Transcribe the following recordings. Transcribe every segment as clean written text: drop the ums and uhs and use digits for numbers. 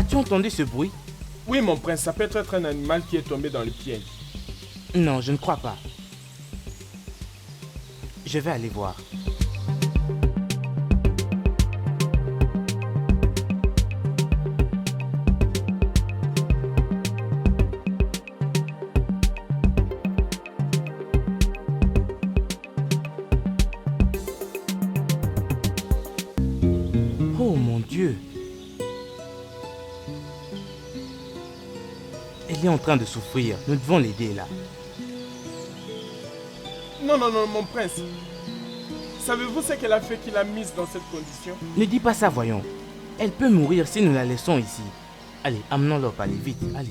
As-tu entendu ce bruit? Oui, mon prince, ça peut être un animal qui est tombé dans le piège. Non, je ne crois pas. Je vais aller voir. Oh mon Dieu! Elle est en train de souffrir. Nous devons l'aider là. Non, non, non, mon prince. Savez-vous ce qu'elle a fait qui l'a mise dans cette condition? Ne dis pas ça, voyons. Elle peut mourir si nous la laissons ici. Allez, amenons-la au palais, vite, allez.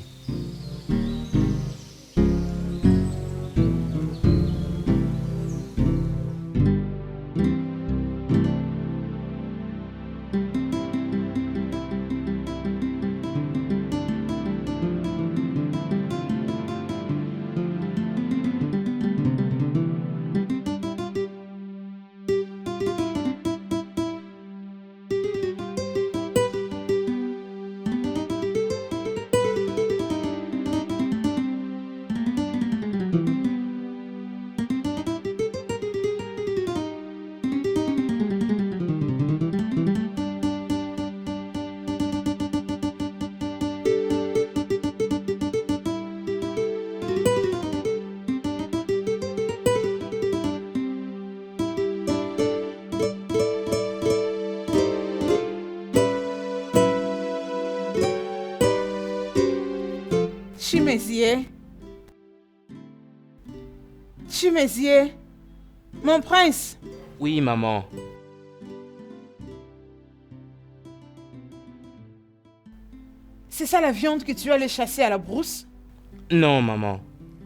Chimézier. Chimézier. Mon prince. Oui, maman. C'est ça la viande que tu allais chasser à la brousse? Non, maman.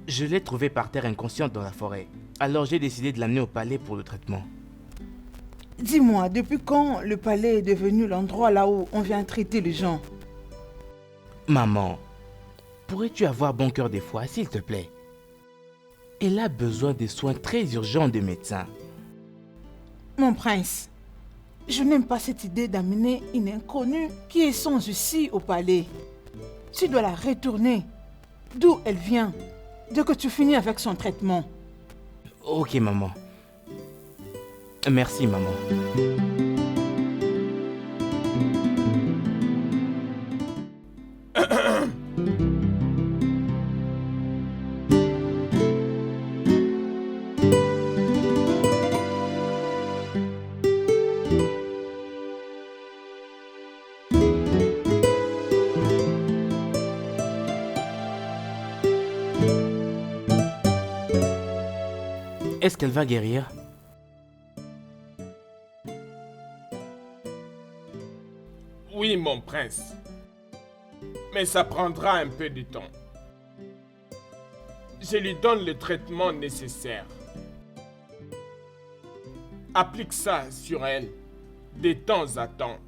Je l'ai trouvée par terre inconsciente dans la forêt. Alors j'ai décidé de l'amener au palais pour le traitement. Dis-moi, depuis quand le palais est devenu l'endroit là où on vient traiter les gens? Maman, pourrais-tu avoir bon cœur des fois, s'il te plaît? Elle a besoin de soins très urgents de médecin. Mon prince, je n'aime pas cette idée d'amener une inconnue qui est sans ici au palais. Tu dois la retourner d'où elle vient, dès que tu finis avec son traitement. Ok, maman. Merci, maman. Est-ce qu'elle va guérir? Oui, mon prince. Mais ça prendra un peu de temps. Je lui donne le traitement nécessaire. Applique ça sur elle, de temps à temps.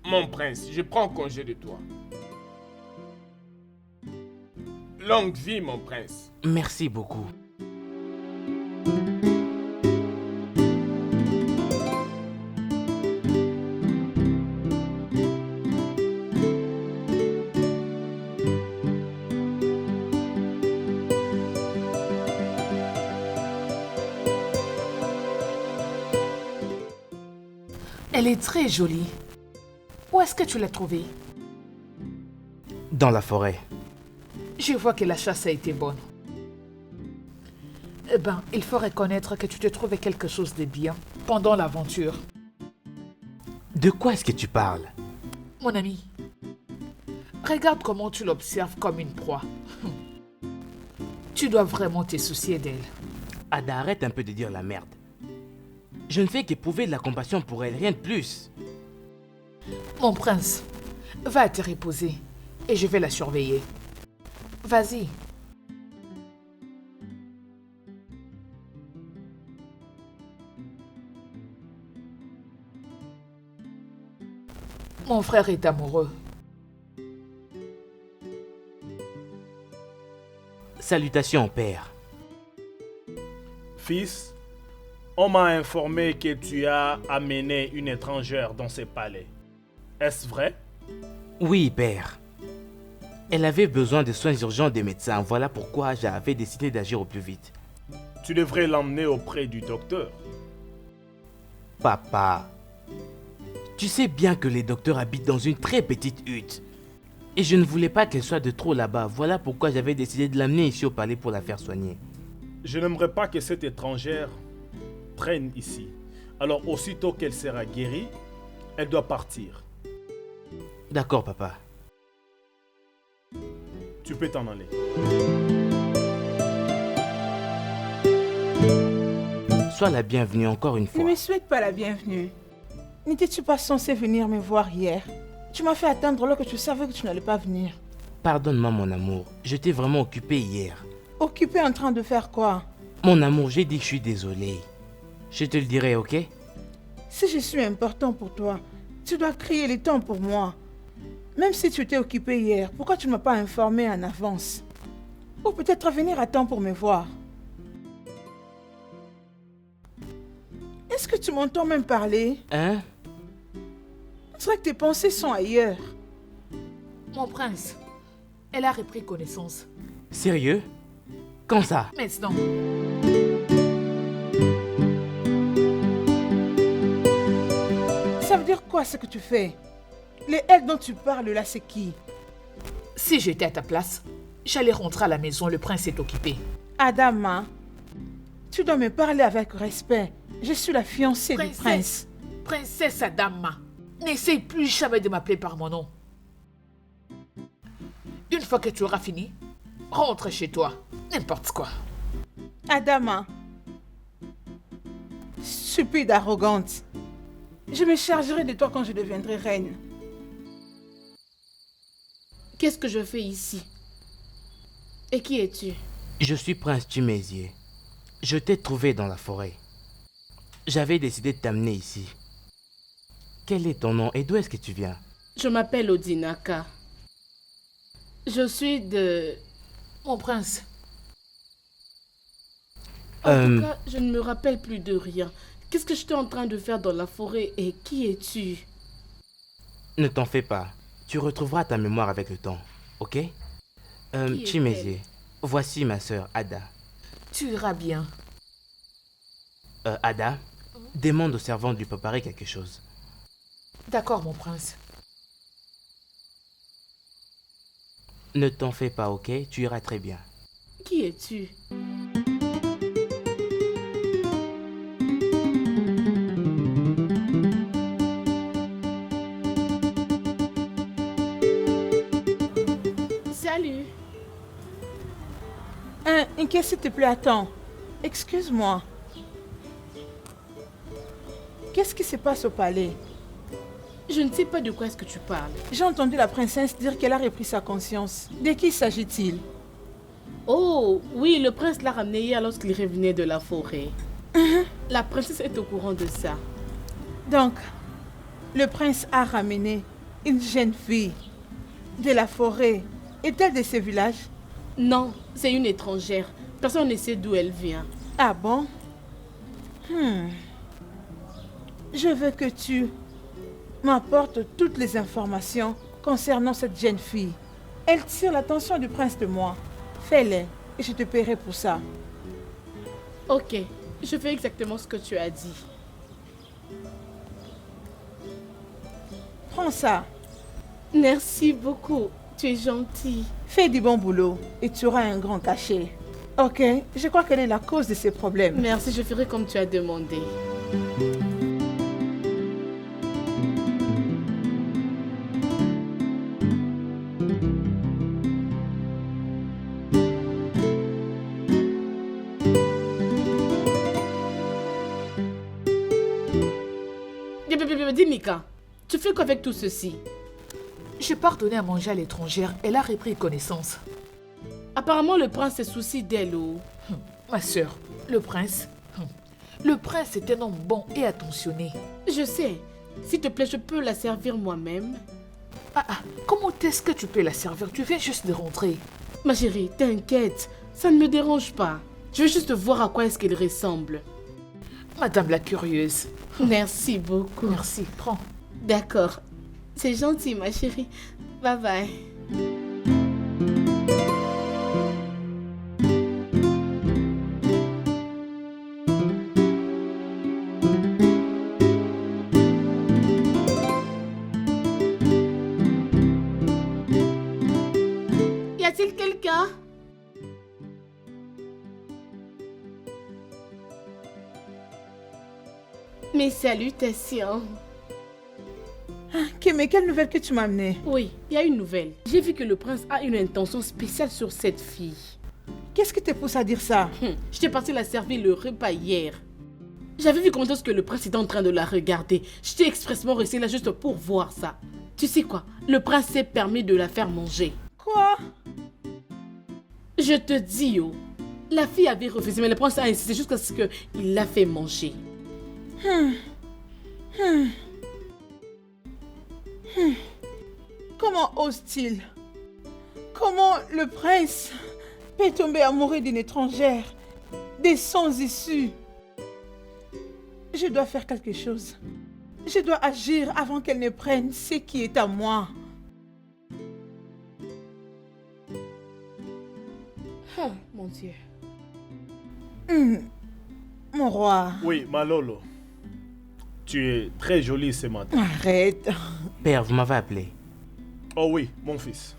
Mon prince, je prends congé de toi. Longue vie, mon prince. Merci beaucoup. Elle est très jolie. Où est-ce que tu l'as trouvée? Dans la forêt. Je vois que la chasse a été bonne. Eh ben, il faut reconnaître que tu te trouvais quelque chose de bien pendant l'aventure. De quoi est-ce que tu parles? Mon ami, regarde comment tu l'observes comme une proie. Tu dois vraiment te soucier d'elle. Ada, arrête un peu de dire la merde. Je ne fais qu'éprouver de la compassion pour elle, rien de plus. Mon prince, va te reposer et je vais la surveiller. Vas-y. Mon frère est amoureux. Salutations, père. Fils, On m'a informé que tu as amené une étrangère dans ce palais. Est-ce vrai? Oui, père. Elle avait besoin de soins urgents des médecins. Voilà pourquoi j'avais décidé d'agir au plus vite. Tu devrais l'emmener auprès du docteur. Papa, tu sais bien que les docteurs habitent dans une très petite hutte. Et je ne voulais pas qu'elle soit de trop là-bas. Voilà pourquoi j'avais décidé de l'amener ici au palais pour la faire soigner. Je n'aimerais pas que cette étrangère traîne ici. Alors aussitôt qu'elle sera guérie, elle doit partir. D'accord, papa. Tu peux t'en aller. Sois la bienvenue encore une Ne fois. me souhaite pas la bienvenue. N'étais-tu pas censé venir me voir hier? Tu m'as fait attendre alors que tu savais que tu n'allais pas venir. Pardonne-moi, mon amour. J'étais vraiment occupé hier. Occupé en train de faire quoi? Mon amour, j'ai dit que je suis désolé. Je te le dirai, ok? Si je suis important pour toi, tu dois créer le temps pour moi. Même si tu étais occupé hier, pourquoi tu ne m'as pas informé en avance? Ou peut-être venir à temps pour me voir. Est-ce que tu m'entends même parler? Hein? On dirait que tes pensées sont ailleurs. Mon prince, elle a repris connaissance. Sérieux? Quand ça? Maintenant, Ça veut dire quoi ce que tu fais? Les elle dont tu parles là, c'est qui? si j'étais à ta place, j'allais rentrer à la maison, le prince est occupé. Adama, tu dois me parler avec respect. Je suis la fiancée du prince. Princesse Adama, n'essaye plus jamais de m'appeler par mon nom. Une fois que tu auras fini, rentre chez toi, n'importe quoi. Adama, stupide arrogante. Je me chargerai de toi quand je deviendrai reine. Qu'est-ce que je fais ici? Et qui es-tu? Je suis prince Chimézié. Je t'ai trouvé dans la forêt. J'avais décidé de t'amener ici. Quel est ton nom et d'où est-ce que tu viens? Je m'appelle Odinaka. Je suis de... Mon prince, En tout cas, je ne me rappelle plus de rien. Qu'est-ce que j'étais en train de faire dans la forêt et qui es-tu? Ne t'en fais pas. Tu retrouveras ta mémoire avec le temps, ok? Qui Chimézié, voici ma sœur Ada. tu iras bien. Ada, demande au servant de lui préparer quelque chose. D'accord, mon prince. Ne t'en fais pas, ok? Tu iras très bien. Qui es-tu? Salut. Inquiet, s'il te plaît, attends. Excuse-moi. Qu'est-ce qui se passe au palais? Je ne sais pas de quoi est-ce que tu parles. J'ai entendu la princesse dire qu'elle a repris sa conscience. De qui s'agit-il? Oh, oui, le prince l'a ramené hier lorsqu'il revenait de la forêt. La princesse est au courant de ça. Donc, le prince a ramené une jeune fille de la forêt. Est-elle de ce village? Non, c'est une étrangère. Personne ne sait d'où elle vient. Ah bon? Je veux que tu m'apportes toutes les informations concernant cette jeune fille. Elle tire l'attention du prince de moi. Fais-le et je te paierai pour ça. Ok, je fais exactement ce que tu as dit. Prends ça. Merci beaucoup, tu es gentil. Fais du bon boulot et tu auras un grand cachet. Ok, je crois qu'elle est la cause de ces problèmes. Merci, je ferai comme tu as demandé. Dis Mika, tu fais quoi avec tout ceci? Je pars donner à manger à l'étrangère, elle a repris connaissance. Apparemment le prince se soucie d'elle ou... Ma sœur, le prince. Le prince est un homme bon et attentionné. Je sais. S'il te plaît, je peux la servir moi-même. Comment est-ce que tu peux la servir? Tu viens juste de rentrer. Ma chérie, t'inquiète. Ça ne me dérange pas. Je veux juste voir à quoi est-ce qu'elle ressemble. Madame la curieuse. Merci beaucoup. Merci, prends. D'accord. C'est gentil, ma chérie. Bye bye. Y a-t-il quelqu'un? Mes salutations. Mais quelle nouvelle que tu m'as amenée? Oui, il y a une nouvelle. J'ai vu que le prince a une intention spéciale sur cette fille. Qu'est-ce qui te pousse à dire ça? J'étais partie la servir le repas hier. J'avais vu comment est-ce que le prince était en train de la regarder. J'étais expressement restée là juste pour voir ça. Tu sais quoi? Le prince s'est permis de la faire manger. Quoi? Je te dis, oh. La fille avait refusé, mais le prince a insisté jusqu'à ce qu'il l'a fait manger. Comment ose-t-il? Comment le prince peut tomber amoureux d'une étrangère, des sans issue? Je dois faire quelque chose. Je dois agir avant qu'elle ne prenne ce qui est à moi. Oh, mon Dieu. Mon roi. Oui, Malolo. Tu es très jolie ce matin. Arrête. Père, vous m'avez appelé. Oh oui, mon fils.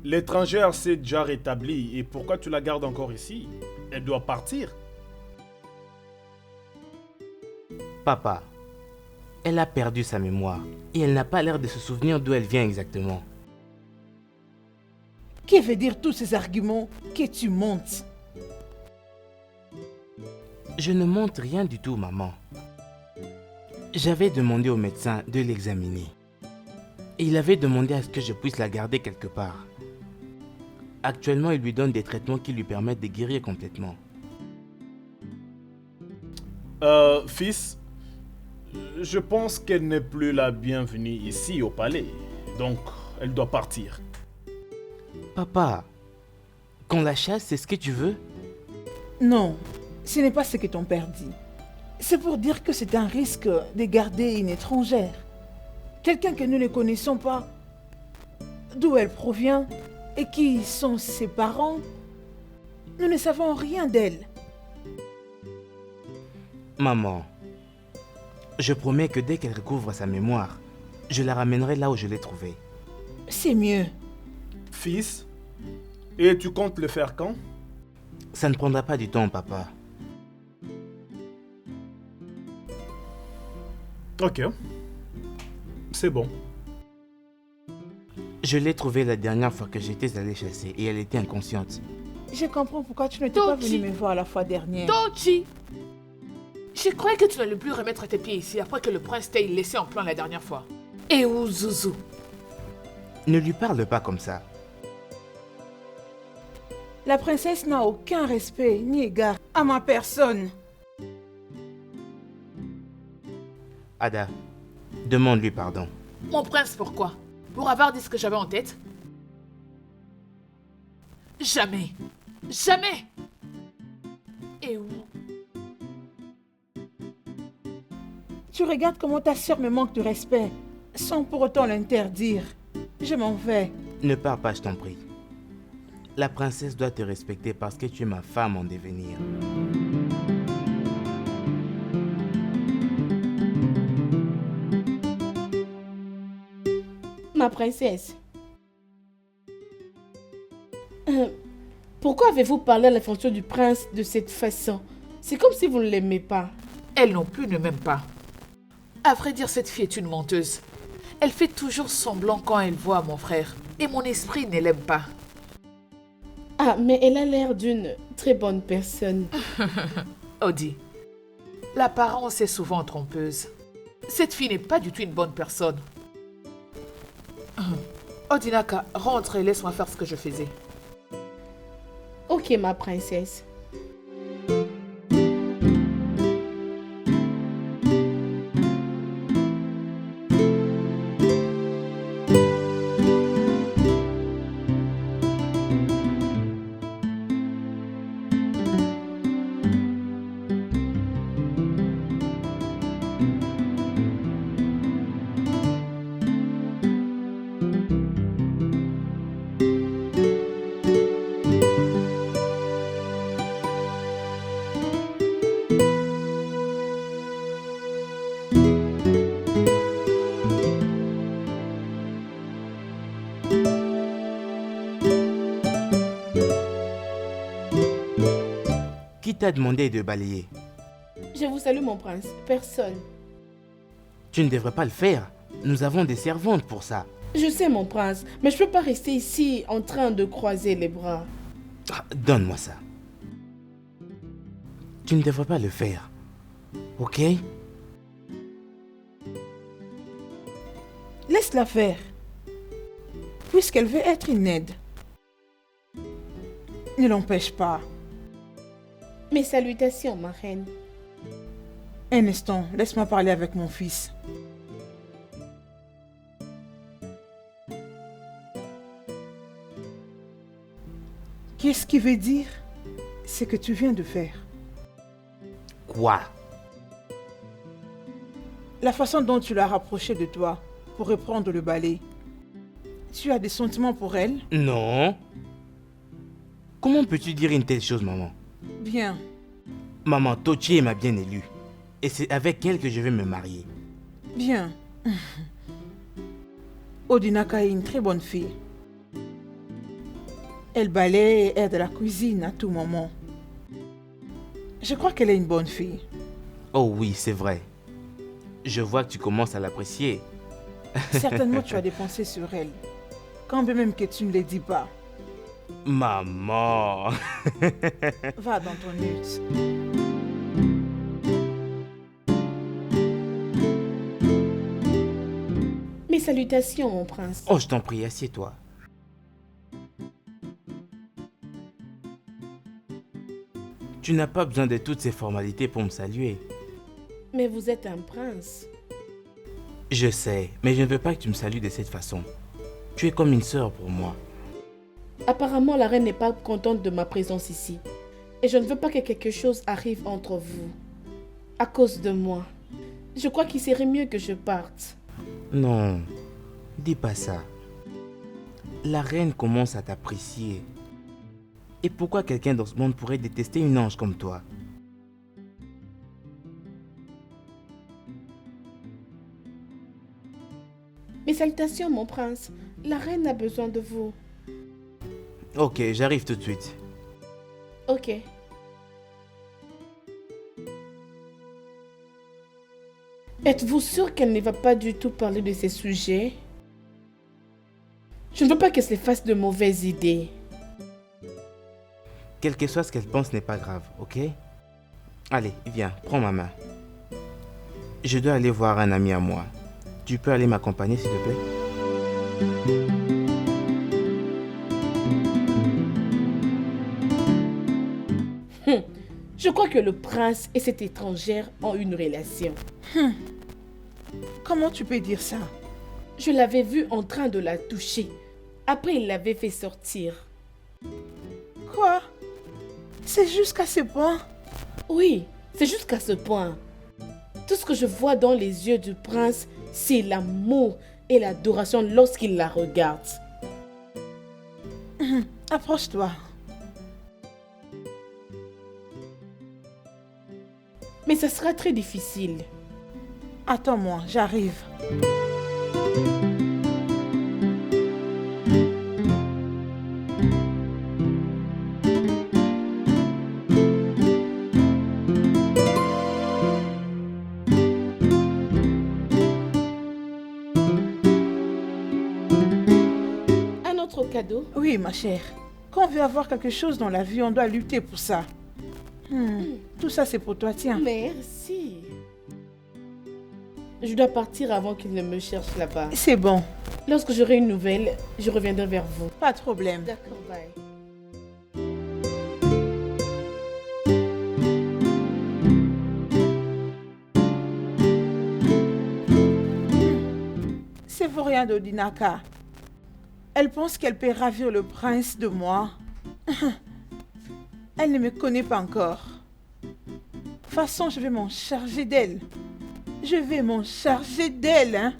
L'étrangère s'est déjà rétablie et pourquoi tu la gardes encore ici? Elle doit partir. Papa, elle a perdu sa mémoire et elle n'a pas l'air de se souvenir d'où elle vient exactement. Que veut dire tous ces arguments que tu montes? Je ne montre rien du tout, maman. J'avais demandé au médecin de l'examiner. Et il avait demandé à ce que je puisse la garder quelque part. Actuellement, il lui donne des traitements qui lui permettent de guérir complètement. Fils, je pense qu'elle n'est plus la bienvenue ici au palais. Donc, elle doit partir. Papa, qu'on la chasse, c'est ce que tu veux? Non, ce n'est pas ce que ton père dit. C'est pour dire que c'est un risque de garder une étrangère. Quelqu'un que nous ne connaissons pas, d'où elle provient et qui sont ses parents. Nous ne savons rien d'elle. Maman, je promets que dès qu'elle recouvre sa mémoire, je la ramènerai là où je l'ai trouvée. C'est mieux. Fils, et tu comptes le faire quand? Ça ne prendra pas du temps, papa. Ok. C'est bon. Je l'ai trouvée la dernière fois que j'étais allé chasser et elle était inconsciente. Je comprends pourquoi tu n'étais pas Tochi. venu me voir la fois dernière. Tochi! Je croyais que tu n'allais plus remettre tes pieds ici après que le prince t'ait laissé en plan la dernière fois. Et où Zouzou? Ne lui parle pas comme ça. La princesse n'a aucun respect ni égard à ma personne. Ada, demande-lui pardon. Mon prince, pourquoi? Pour avoir dit ce que j'avais en tête? Jamais. Jamais. Et où? Tu regardes comment ta sœur me manque de respect, sans pour autant l'interdire. Je m'en vais. Ne pars pas, je t'en prie. La princesse doit te respecter parce que tu es ma femme en devenir. Ma princesse. Pourquoi avez-vous parlé à la fonction du prince de cette façon? C'est comme si vous ne l'aimez pas. Elle non plus ne m'aime pas. À vrai dire, cette fille est une menteuse. Elle fait toujours semblant quand elle voit mon frère. Et mon esprit ne l'aime pas. Ah, mais elle a l'air d'une très bonne personne. Odi, l'apparence est souvent trompeuse. Cette fille n'est pas du tout une bonne personne. Odinaka, rentre et laisse-moi faire ce que je faisais. Ok, ma princesse. Qui t'a demandé de balayer? Je vous salue, mon prince. Personne. Tu ne devrais pas le faire. Nous avons des servantes pour ça. Je sais, mon prince, mais je peux pas rester ici en train de croiser les bras. Donne-moi ça. Tu ne devrais pas le faire. Ok? Laisse-la faire. Puisqu'elle veut être une aide. Ne l'empêche pas. Mes salutations, ma reine. Un instant, laisse-moi parler avec mon fils. Qu'est-ce qui veut dire ce que tu viens de faire? Quoi? La façon dont tu l'as rapprochée de toi pour reprendre le balai. Tu as des sentiments pour elle? Non. Comment peux-tu dire une telle chose, maman? Bien. Maman, Tochi m'a bien élue. Et c'est avec elle que je vais me marier. Bien. Odinaka est une très bonne fille. Elle balaye et aide à la cuisine à tout moment. Je crois qu'elle est une bonne fille. Oh oui, c'est vrai. Je vois que tu commences à l'apprécier. Certainement tu as des pensées sur elle. Quand bien même que tu ne les dis pas. Maman. Va dans ton hutte. Mes salutations, mon prince. Oh, je t'en prie, assieds-toi. Tu n'as pas besoin de toutes ces formalités pour me saluer. Mais vous êtes un prince. Je sais, mais je ne veux pas que tu me salues de cette façon. Tu es comme une sœur pour moi. Apparemment, la reine n'est pas contente de ma présence ici. Et je ne veux pas que quelque chose arrive entre vous. À cause de moi. Je crois qu'il serait mieux que je parte. Non, dis pas ça. La reine commence à t'apprécier. Et pourquoi quelqu'un dans ce monde pourrait détester une ange comme toi? Mes salutations, mon prince. La reine a besoin de vous. Ok, j'arrive tout de suite. Ok. Êtes-vous sûr qu'elle ne va pas du tout parler de ces sujets? Je ne veux pas qu'elle se fasse de mauvaises idées. Quel que soit ce qu'elle pense n'est pas grave, ok? Allez, viens, prends ma main. Je dois aller voir un ami à moi. Tu peux aller m'accompagner, s'il te plaît? Je crois que le prince et cette étrangère ont une relation. Comment tu peux dire ça? Je l'avais vue en train de la toucher. Après, il l'avait fait sortir. Quoi? C'est jusqu'à ce point? Oui, c'est jusqu'à ce point. Tout ce que je vois dans les yeux du prince, c'est l'amour et l'adoration lorsqu'il la regarde. Approche-toi. Mais ça sera très difficile. Attends-moi, j'arrive. Un autre cadeau? Oui, ma chère. Quand on veut avoir quelque chose dans la vie, on doit lutter pour ça. Tout ça, c'est pour toi, tiens. Merci. Je dois partir avant qu'il ne me cherche là-bas. C'est bon, Lorsque j'aurai une nouvelle, je reviendrai vers vous. pas de problème. D'accord, bye. C'est pour rien d'Odinaka. Elle pense qu'elle peut ravir le prince de moi. Elle ne me connaît pas encore. De toute façon, je vais m'en charger d'elle. Je vais m'en charger d'elle, hein.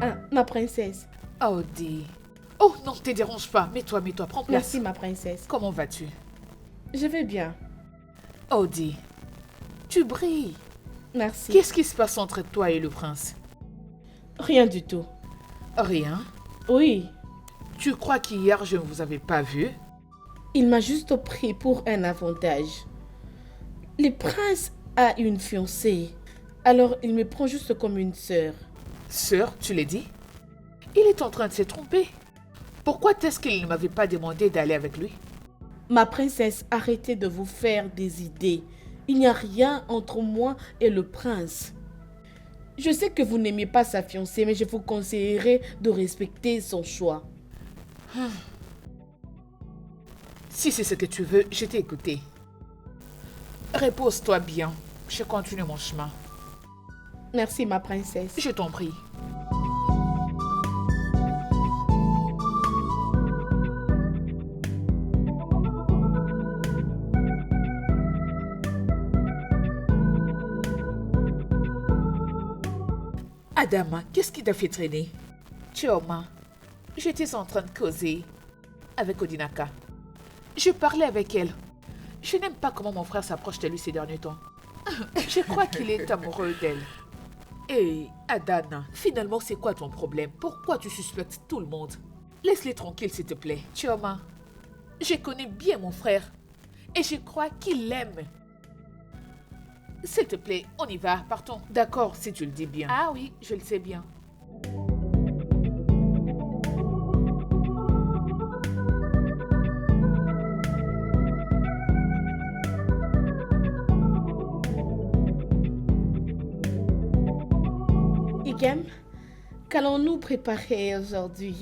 Ah, ma princesse. Audi. Oh, non, te dérange pas. Mets-toi, prends place. Merci, ma princesse. Comment vas-tu? Je vais bien. Audi, tu brilles. Merci. Qu'est-ce qui se passe entre toi et le prince? Rien du tout. Rien. Oui, Tu crois qu'hier je ne vous avais pas vu? il m'a juste pris pour un avantage. Le prince a une fiancée. Alors il me prend juste comme une sœur. Sœur, tu l'as dit? Il est en train de se tromper. Pourquoi est-ce qu'il ne m'avait pas demandé d'aller avec lui? Ma princesse, arrêtez de vous faire des idées. Il n'y a rien entre moi et le prince. Je sais que vous n'aimez pas sa fiancée, mais je vous conseillerais de respecter son choix. Si c'est ce que tu veux, je t'ai écouté. Repose-toi bien. Je continue mon chemin. Merci, ma princesse. Je t'en prie. Adama, qu'est-ce qui t'a fait traîner? Chioma, j'étais en train de causer avec Odinaka. Je parlais avec elle. Je n'aime pas comment mon frère s'approche de lui ces derniers temps. Je crois qu'il est amoureux d'elle. Hé, Adana, finalement, c'est quoi ton problème? Pourquoi tu suspectes tout le monde? Laisse-les tranquilles, s'il te plaît. Chioma, je connais bien mon frère et je crois qu'il l'aime. S'il te plaît, on y va, partons. D'accord, si tu le dis bien. Ah oui, je le sais bien. Igem, qu'allons-nous préparer aujourd'hui?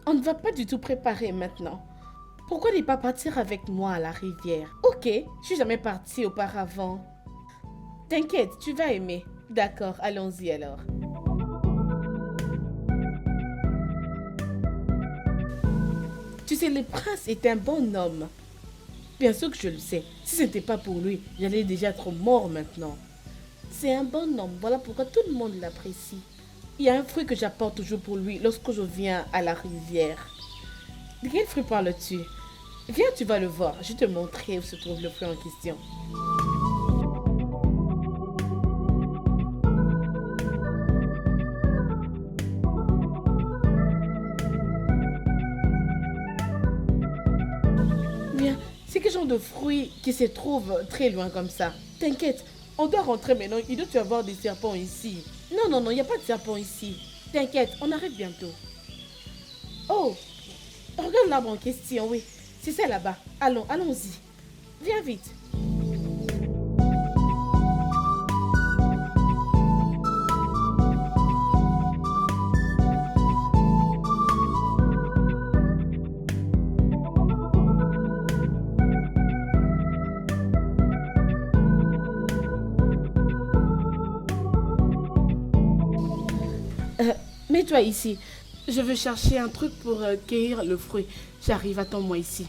On ne va pas du tout préparer maintenant. Pourquoi ne pas partir avec moi à la rivière? Ok, je suis jamais partie auparavant. T'inquiète, tu vas aimer. D'accord, allons-y alors. Tu sais, le prince est un bon homme. Bien sûr que je le sais. Si ce n'était pas pour lui, j'allais déjà être mort maintenant. C'est un bon homme, voilà pourquoi tout le monde l'apprécie. Il y a un fruit que j'apporte toujours pour lui lorsque je viens à la rivière. De quel fruit parles-tu? Viens, tu vas le voir. Je vais te montrer où se trouve le fruit en question. Bien, c'est quel genre de fruit qui se trouve très loin comme ça? T'inquiète, on doit rentrer maintenant. Il doit y avoir des serpents ici. Non, il n'y a pas de serpents ici. T'inquiète, on arrive bientôt. Oh, regarde l'arbre en question, oui. C'est ça là-bas. Allons-y. Viens vite. Mets-toi ici. Je veux chercher un truc pour cueillir le fruit. J'arrive, attends-moi ici.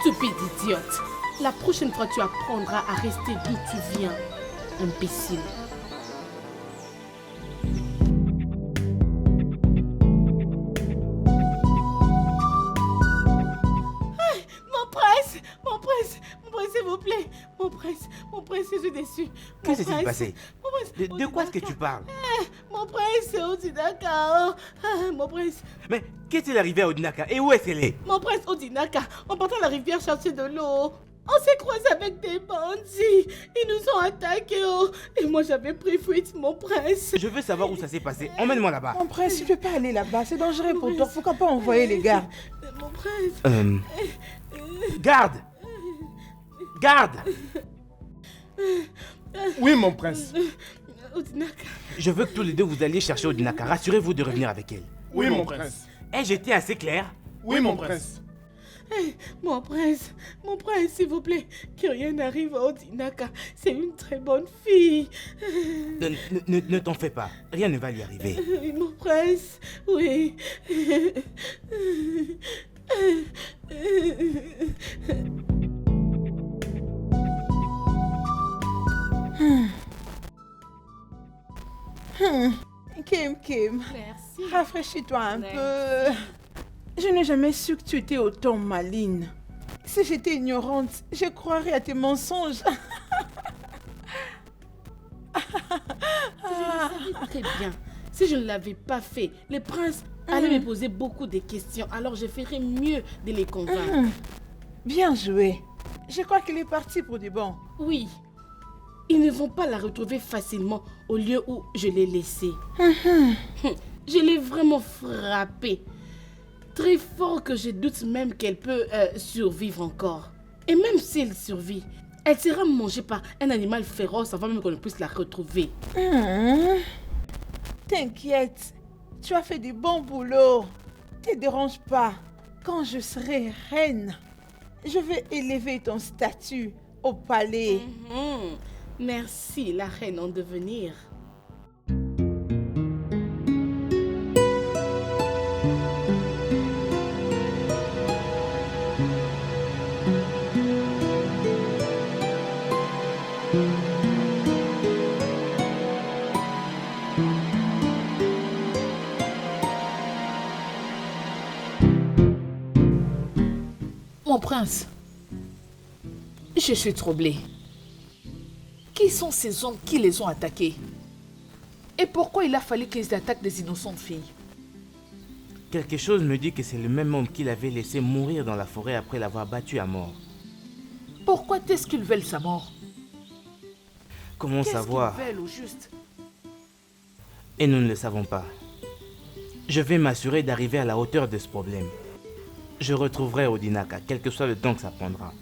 Stupide idiote. La prochaine fois, tu apprendras à rester d'où tu viens. Imbécile. Mon prince, s'il vous plaît. Mon prince, je suis déçue. Qu'est-ce qui s'est passé? Mon prince, De quoi est-ce que tu parles? Mon prince, c'est Odinaka. Mon prince. Mais qu'est-il arrivé à Odinaka et où est-ce qu'elle est? Mon prince Odinaka, on partait à la rivière chercher de l'eau. On s'est croisé avec des bandits. Ils nous ont attaqués. Et moi, j'avais pris fuite, mon prince. Je veux savoir où ça s'est passé. Emmène-moi là-bas. Mon prince, tu ne peux pas aller là-bas. C'est dangereux pour toi. Pourquoi pas envoyer les gardes? Mon prince. Garde! Garde! Oui, mon prince. Odinaka. Je veux que tous les deux vous alliez chercher Odinaka. Rassurez-vous de revenir avec elle. Oui, mon prince. Ai-je été assez clair? Oui, mon prince. Mon prince, s'il vous plaît, que rien n'arrive à Odinaka. C'est une très bonne fille. Ne t'en fais pas, rien ne va lui arriver. Mon prince, oui. Kim, Merci. rafraîchis-toi un Merci. peu. Je n'ai jamais su que tu étais autant maligne. Si j'étais ignorante, je croirais à tes mensonges. Je savais très bien. Si je ne l'avais pas fait, les princes allaient me poser beaucoup de questions. Alors je ferais mieux de les convaincre. Bien joué. Je crois qu'il est parti pour du bon. Oui. Ils ne vont pas la retrouver facilement au lieu où je l'ai laissée. Je l'ai vraiment frappée. Très fort que je doute même qu'elle peut survivre encore. Et même si elle survit, elle sera mangée par un animal féroce avant même qu'on ne puisse la retrouver. T'inquiète, tu as fait du bon boulot. Ne te dérange pas. Quand je serai reine, je vais élever ton statut au palais. Merci, la reine en devenir. Mon prince, je suis troublée. Qui sont ces hommes qui les ont attaqués? Et pourquoi il a fallu qu'ils attaquent des innocentes filles? Quelque chose me dit que c'est le même homme qui l'avait laissé mourir dans la forêt après l'avoir battu à mort. Pourquoi est-ce qu'ils veulent sa mort? Comment savoir? Qu'est-ce qu'ils veulent au juste? Et nous ne le savons pas. Je vais m'assurer d'arriver à la hauteur de ce problème. Je retrouverai Odinaka, quel que soit le temps que ça prendra.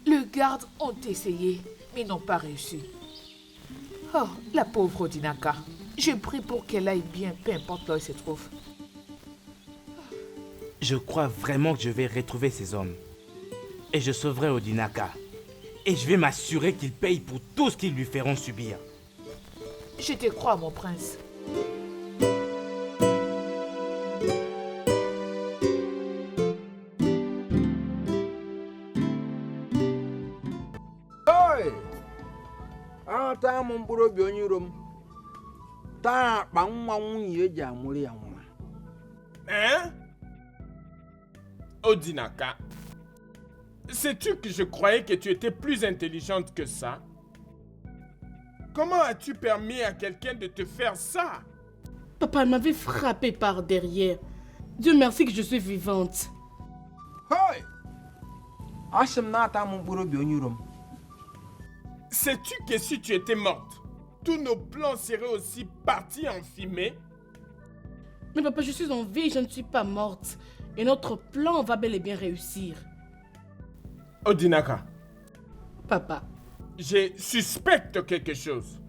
Les gardes ont essayé, mais n'ont pas réussi. Oh, la pauvre Odinaka. Je prie pour qu'elle aille bien, peu importe là où elle se trouve. Je crois vraiment que je vais retrouver ces hommes. Et je sauverai Odinaka. Et je vais m'assurer qu'ils payent pour tout ce qu'ils lui feront subir. Je te crois, mon prince. Taa m mkpụrụ obi onye iro m. Taa akpa nwa nwunye eji amụrụ ya nwa. Hein? Odinaka, sais-tu que je croyais que tu étais plus intelligente que ça? Comment as-tu permis à quelqu'un de te faire ça? Papa m'avait frappé par derrière. Dieu merci que je suis vivante. Hey! Asị m na ata m mkpụrụ obi onye iro m. Sais-tu que si tu étais morte, tous nos plans seraient aussi partis en fumée? Mais papa, je suis en vie, je ne suis pas morte. Et notre plan va bel et bien réussir. Odinaka, Papa, je suspecte quelque chose.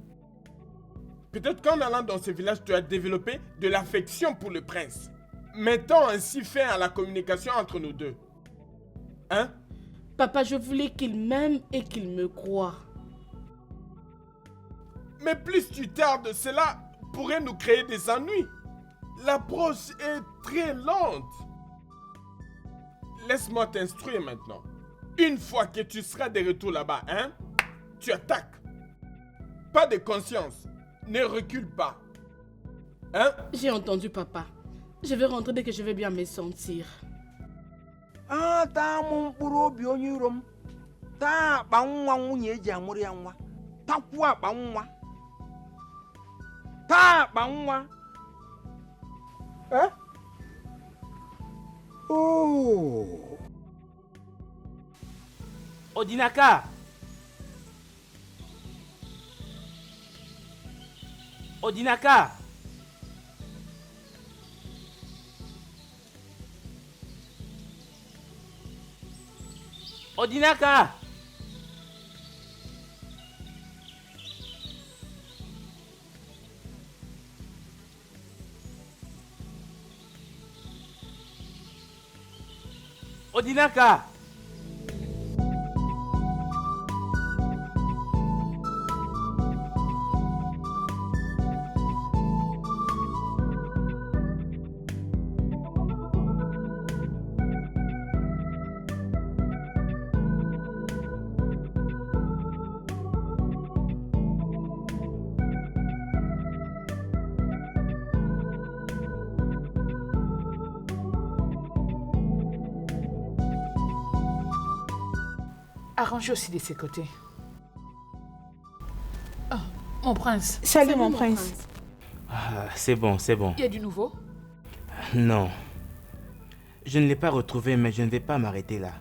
Peut-être qu'en allant dans ce village, tu as développé de l'affection pour le prince. Mettons ainsi fin à la communication entre nous deux. Hein? papa, je voulais qu'il m'aime et qu'il me croie. Mais plus tu tardes, cela pourrait nous créer des ennuis. L'approche est très lente. Laisse-moi t'instruire maintenant. Une fois que tu seras de retour là-bas, hein, tu attaques. Pas de conscience. Ne recule pas. Hein? J'ai entendu papa. Je vais rentrer dès que je vais bien me sentir. Taa m mkpụrụ obi onye iro m. Taa akpa nwa nwunye eji amụrụ ya nwa. Takwuo akpa nwa. Taa akpa nwa. Eh? Oh! Odinaka! Odinaka! Odinaka! Odinaka! Arrangez aussi de ses côtés. Ah, mon prince, Salut, mon prince. Ah, c'est bon, c'est bon. il y a du nouveau? Non. Je ne l'ai pas retrouvée, mais je ne vais pas m'arrêter là.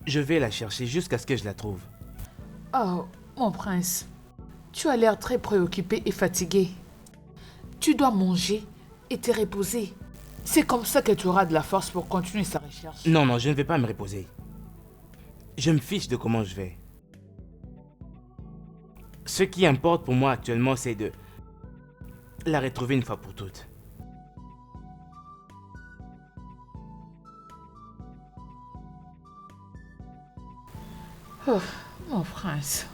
Je vais la chercher jusqu'à ce que je la trouve. Oh, mon prince, tu as l'air très préoccupé et fatigué. Tu dois manger et te reposer. C'est comme ça que tu auras de la force pour continuer sa recherche. Non, non, je ne vais pas me reposer. Je me fiche de comment je vais. Ce qui importe pour moi actuellement, c'est de la retrouver une fois pour toutes. Oh, mon prince.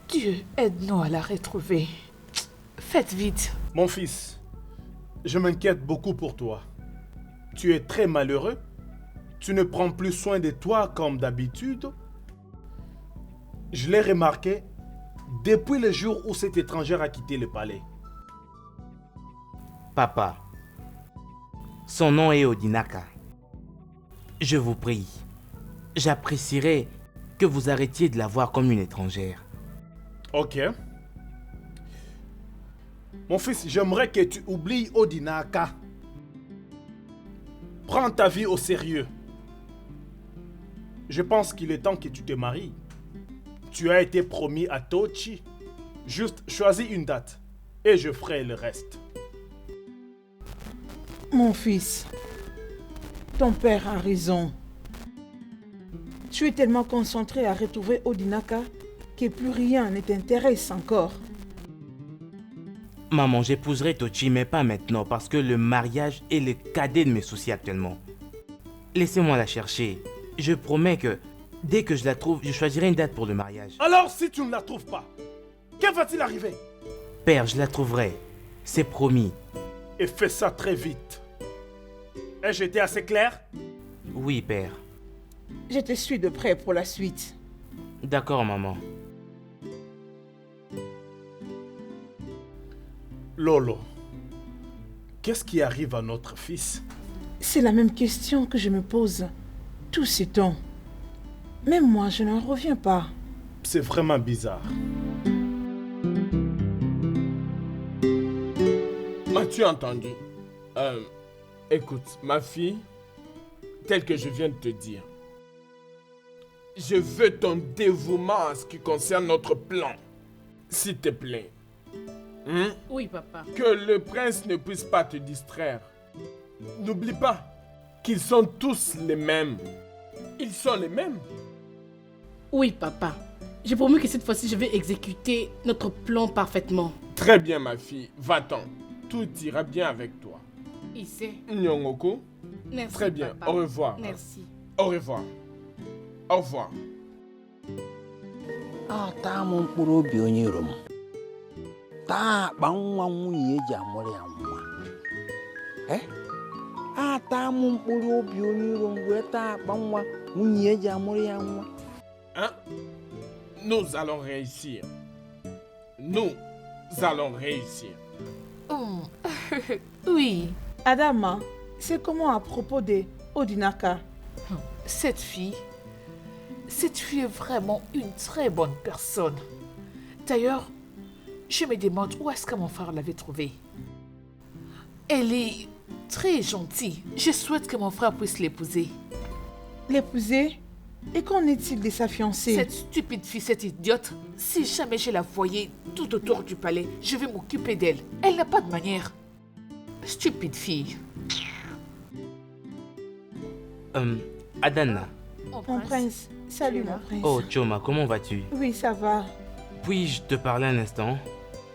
Dieu, aide-nous à la retrouver. Faites vite. Mon fils, je m'inquiète beaucoup pour toi. Tu es très malheureux. Tu ne prends plus soin de toi comme d'habitude. Je l'ai remarqué depuis le jour où cette étrangère a quitté le palais. Papa, son nom est Odinaka. Je vous prie, j'apprécierais que vous arrêtiez de la voir comme une étrangère. Ok. Mon fils, j'aimerais que tu oublies Odinaka. Prends ta vie au sérieux. Je pense qu'il est temps que tu te maries. Tu as été promis à Tochi. Juste choisis une date et je ferai le reste. Mon fils, ton père a raison. Tu es tellement concentré à retrouver Odinaka que plus rien ne t'intéresse encore. Maman, j'épouserai Tochi, mais pas maintenant, parce que le mariage est le cadet de mes soucis actuellement. Laissez-moi la chercher. Je promets que, dès que je la trouve, je choisirai une date pour le mariage. Alors si tu ne la trouves pas, que va-t-il arriver? Père, je la trouverai. C'est promis. Et fais ça très vite. Ai-je été assez clair? Oui, père. Je te suis de près pour la suite. D'accord, maman. Lolo, qu'est-ce qui arrive à notre fils? C'est la même question que je me pose tout ce temps. Même moi, je n'en reviens pas. C'est vraiment bizarre. M'as-tu entendu? Écoute, ma fille, tel que je viens de te dire, je veux ton dévouement en ce qui concerne notre plan. S'il te plaît. Oui, papa. Que le prince ne puisse pas te distraire. N'oublie pas qu'ils sont tous les mêmes. Ils sont les mêmes. Oui, papa. J'ai promis que cette fois-ci, je vais exécuter notre plan parfaitement. Très bien, ma fille. Va-t'en. Tout ira bien avec toi. Il sait. Nyongoko. Merci, Très bien. papa. Au revoir. Merci. Au revoir. Au revoir. ata m mkpụrụ obi onye iro m taa akpa nwa nwunye eji amụrụ ya nwa ata m mkpụrụ obi onye iro m wee taa akpa nwa nwunye eji amụrụ ya nwa. Hein? Nous allons réussir. Nous allons réussir. Oui, Adama, c'est comment à propos de Odinaka? cette fille est vraiment une très bonne personne. D'ailleurs, je me demande où est-ce que mon frère l'avait trouvée. Elle est très gentille. Je souhaite que mon frère puisse l'épouser. L'épouser? Et qu'en est-il de sa fiancée? Cette stupide fille, cette idiote, si jamais je la voyais tout autour du palais, je vais m'occuper d'elle. Elle n'a pas de manière. Stupide fille. Adana. Mon prince, salut mon prince. Oh, Choma, comment vas-tu? Oui, ça va. Puis-je te parler un instant?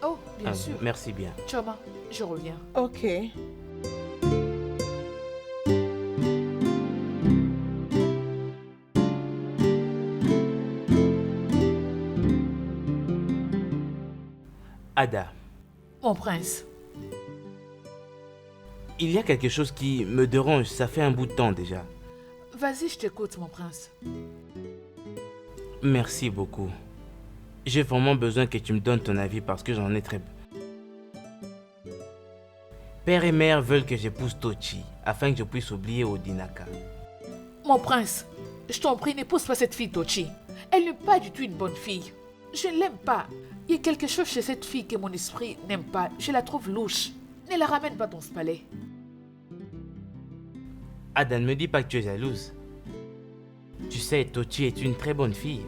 Oh, bien sûr. Merci bien. Choma, je reviens. Ok. Ada, Mon prince, il y a quelque chose qui me dérange, ça fait un bout de temps déjà. vas-y, je t'écoute, mon prince. Merci beaucoup. J'ai vraiment besoin que tu me donnes ton avis parce que j'en ai très peu. Père et mère veulent que j'épouse Tochi afin que je puisse oublier Odinaka. Mon prince, je t'en prie, n'épouse pas cette fille Tochi. Elle n'est pas du tout une bonne fille. Je ne l'aime pas. Il y a quelque chose chez cette fille que mon esprit n'aime pas. Je la trouve louche. Ne la ramène pas dans ce palais. Ada, ne me dis pas que tu es jalouse. Tu sais, Tochi est une très bonne fille.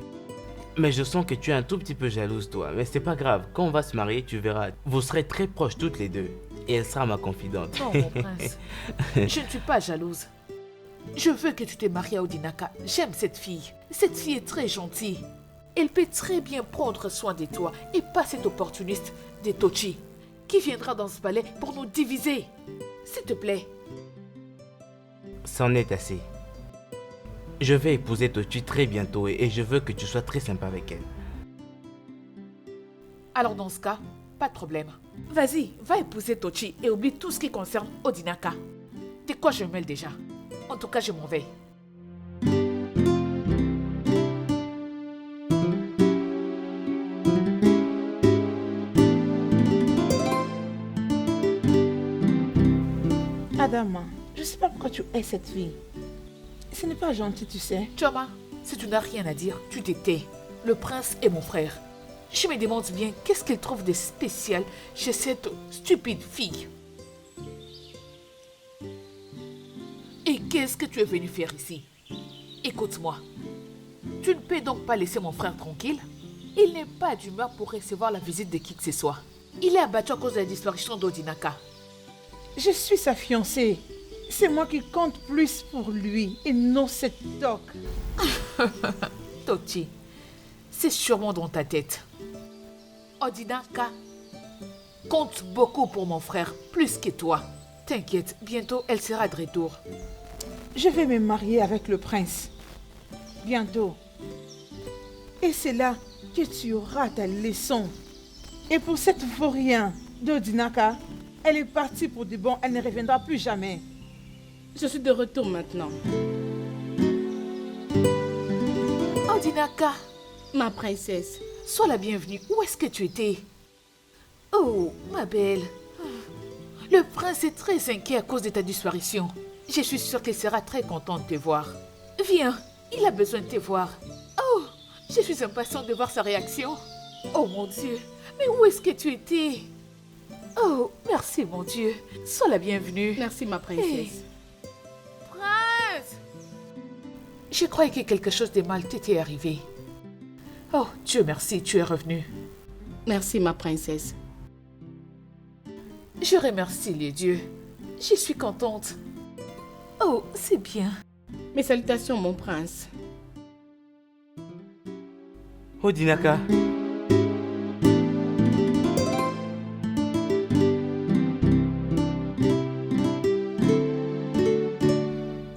Mais je sens que tu es un tout petit peu jalouse, toi. Mais c'est pas grave, quand on va se marier, tu verras. Vous serez très proches toutes les deux. Et elle sera ma confidente. Non, mon prince. Je ne suis pas jalouse. Je veux que tu te maries à Odinaka. J'aime cette fille. Cette fille est très gentille. Elle peut très bien prendre soin de toi et pas cet opportuniste de Tochi qui viendra dans ce palais pour nous diviser. S'il te plaît. C'en est assez. Je vais épouser Tochi très bientôt et je veux que tu sois très sympa avec elle. Alors dans ce cas, pas de problème. Vas-y, va épouser Tochi et oublie tout ce qui concerne Odinaka. De quoi je me mêle déjà? En tout cas, je m'en vais. Adama, je sais pas pourquoi tu hais cette fille. Ce n'est pas gentil, tu sais. Choma, si tu n'as rien à dire, tu te tais. Le prince est mon frère. Je me demande bien qu'est-ce qu'il trouve de spécial chez cette stupide fille. Et qu'est-ce que tu es venu faire ici? Écoute-moi. Tu ne peux donc pas laisser mon frère tranquille? Il n'est pas d'humeur pour recevoir la visite de qui que ce soit. Il est abattu à cause de la disparition d'Odinaka. Je suis sa fiancée. C'est moi qui compte plus pour lui et non cette toc. Tochi, c'est sûrement dans ta tête. Odinaka compte beaucoup pour mon frère, plus que toi. T'inquiète, bientôt elle sera de retour. Je vais me marier avec le prince. Bientôt. Et c'est là que tu auras ta leçon. Et pour cette vaurien d'Odinaka, elle est partie pour du bon, elle ne reviendra plus jamais. Je suis de retour maintenant. Odinaka, Ma princesse. sois la bienvenue. Où est-ce que tu étais? Oh, ma belle. Le prince est très inquiet à cause de ta disparition. Je suis sûre qu'il sera très content de te voir. Viens, il a besoin de te voir. Oh, je suis impatiente de voir sa réaction. Oh mon Dieu, mais où est-ce que tu étais? Oh, merci mon Dieu. Sois la bienvenue. Merci, ma princesse. Prince! Je croyais que quelque chose de mal t'était arrivé. Oh, Dieu merci, tu es revenu. Merci, ma princesse. Je remercie les dieux. Je suis contente. Oh, c'est bien. Mes salutations, mon prince. Odinaka.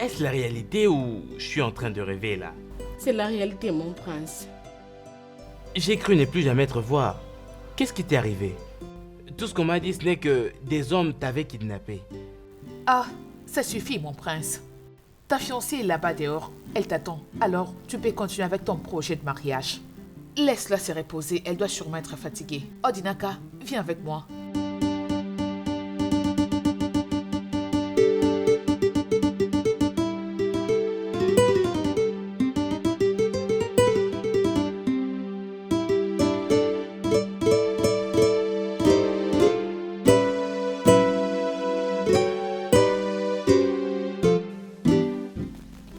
Est-ce la réalité ou je suis en train de rêver là? C'est la réalité, mon prince. J'ai cru ne plus jamais te revoir. Qu'est-ce qui t'est arrivé? Tout ce qu'on m'a dit, ce n'est que des hommes t'avaient kidnappé. Ah, ça suffit, mon prince. Ta fiancée est là-bas dehors. Elle t'attend. Alors, tu peux continuer avec ton projet de mariage. Laisse-la se reposer. Elle doit sûrement être fatiguée. Odinaka, viens avec moi.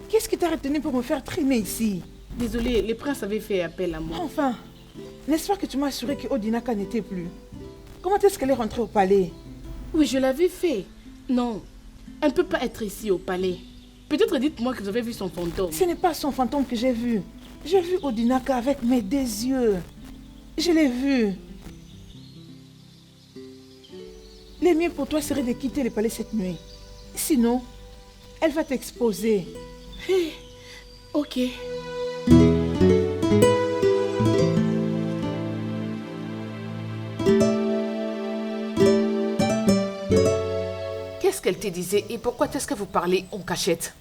Qu'est-ce qui t'a retenu pour me faire traîner ici? Désolée, le prince avait fait appel à moi. Enfin, n'est-ce pas que tu m'as assuré que Odinaka n'était plus? Comment est-ce qu'elle est rentrée au palais? Oui, je l'avais fait. Non, elle ne peut pas être ici au palais. Peut-être dites-moi que vous avez vu son fantôme. Ce n'est pas son fantôme que j'ai vu. J'ai vu Odinaka avec mes deux yeux. Je l'ai vu. Le mieux pour toi serait de quitter le palais cette nuit. Sinon, elle va t'exposer. Ok. qu'elle te disait et pourquoi est-ce que vous parlez en cachette?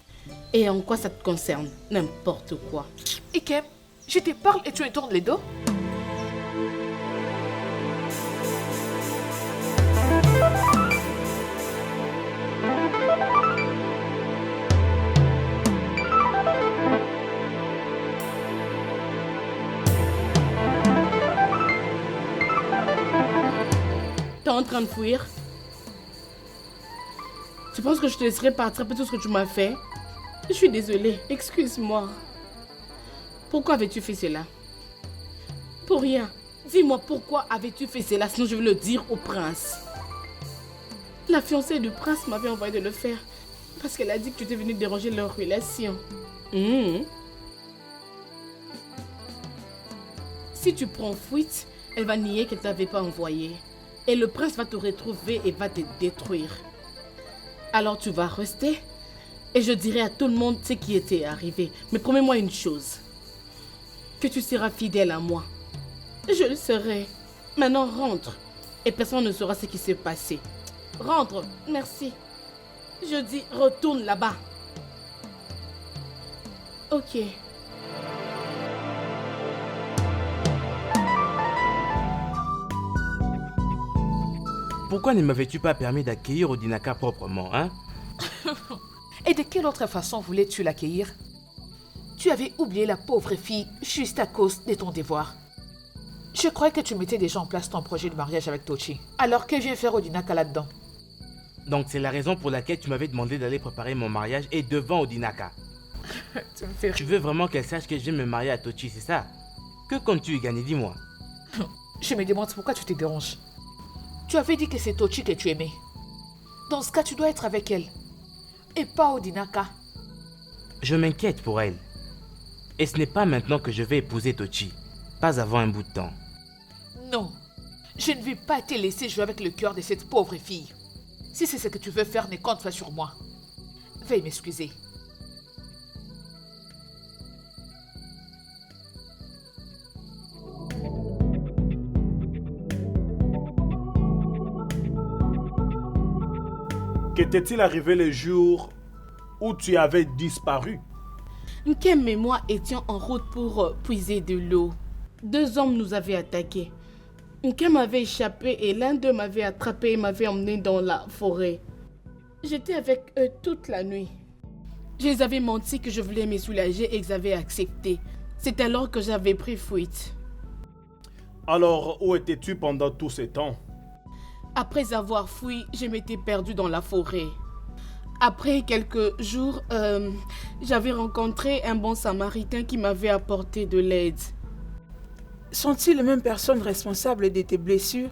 Et en quoi ça te concerne? N'importe quoi. Ikem, je te parle et tu me tournes les dos? T'es en train de fuir? Tu penses que je te laisserai partir après tout ce que tu m'as fait? Je suis désolée, excuse-moi. Pourquoi avais-tu fait cela? Pour rien. Dis-moi pourquoi avais-tu fait cela, sinon je vais le dire au prince. La fiancée du prince m'avait envoyé de le faire parce qu'elle a dit que tu étais venu déranger leur relation. Si tu prends fuite, elle va nier qu'elle ne t'avait pas envoyé. Et le prince va te retrouver et va te détruire. Alors tu vas rester et je dirai à tout le monde ce qui était arrivé. Mais promets-moi une chose. Que tu seras fidèle à moi. Je le serai. Maintenant rentre. Et personne ne saura ce qui s'est passé. Rentre, merci. Je dis retourne là-bas. Ok. Pourquoi ne m'avais-tu pas permis d'accueillir Odinaka proprement, hein? Et de quelle autre façon voulais-tu l'accueillir? Tu avais oublié la pauvre fille juste à cause de ton devoir. Je croyais que tu mettais déjà en place ton projet de mariage avec Tochi. Alors que vient faire Odinaka là-dedans? Donc c'est la raison pour laquelle tu m'avais demandé d'aller préparer mon mariage et devant Odinaka. Tu me fais rire. Tu veux vraiment qu'elle sache que je vais me marier à Tochi, c'est ça? Que comptes-tu y gagner, dis-moi? Je me demande pourquoi tu te déranges. Tu avais dit que c'est Tochi que tu aimais. Dans ce cas, tu dois être avec elle. Et pas Odinaka. Je m'inquiète pour elle. Et ce n'est pas maintenant que je vais épouser Tochi. Pas avant un bout de temps. Non. Je ne vais pas te laisser jouer avec le cœur de cette pauvre fille. Si c'est ce que tu veux faire, ne compte pas sur moi. Veuille m'excuser. Qu'était-il arrivé le jour où tu avais disparu? Nkem et moi étions en route pour puiser de l'eau. 2 hommes nous avaient attaqués. Nkem m'avait échappé et l'un d'eux m'avait attrapé et m'avait emmené dans la forêt. J'étais avec eux toute la nuit. Je les avais menti que je voulais me soulager et ils avaient accepté. C'est alors que j'avais pris fuite. Alors, où étais-tu pendant tout ce temps? Après avoir fui, je m'étais perdue dans la forêt. Après quelques jours, j'avais rencontré un bon samaritain qui m'avait apporté de l'aide. Sont-ils les mêmes personnes responsables de tes blessures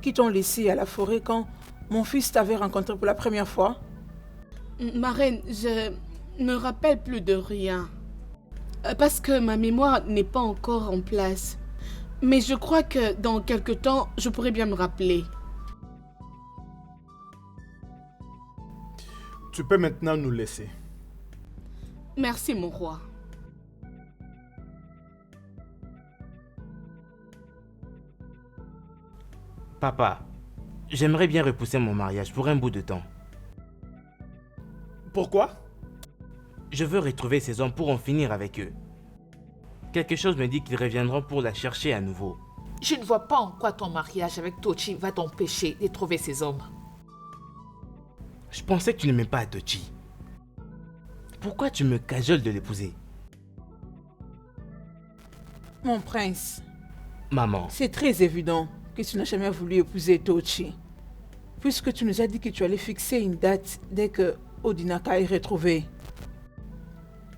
qui t'ont laissé à la forêt quand mon fils t'avait rencontré pour la première fois? Ma reine, je ne me rappelle plus de rien. Parce que ma mémoire n'est pas encore en place. Mais je crois que dans quelque temps, je pourrai bien me rappeler. Tu peux maintenant nous laisser. Merci, mon roi. Papa, j'aimerais bien repousser mon mariage pour un bout de temps. Pourquoi? Je veux retrouver ces hommes pour en finir avec eux. Quelque chose me dit qu'ils reviendront pour la chercher à nouveau. Je ne vois pas en quoi ton mariage avec Tochi va t'empêcher de trouver ces hommes. Je pensais que tu n'aimais pas Tochi. Pourquoi tu me cajoles de l'épouser? Mon prince, Maman, c'est très évident que tu n'as jamais voulu épouser Tochi. Puisque tu nous as dit que tu allais fixer une date dès que Odinaka est retrouvé.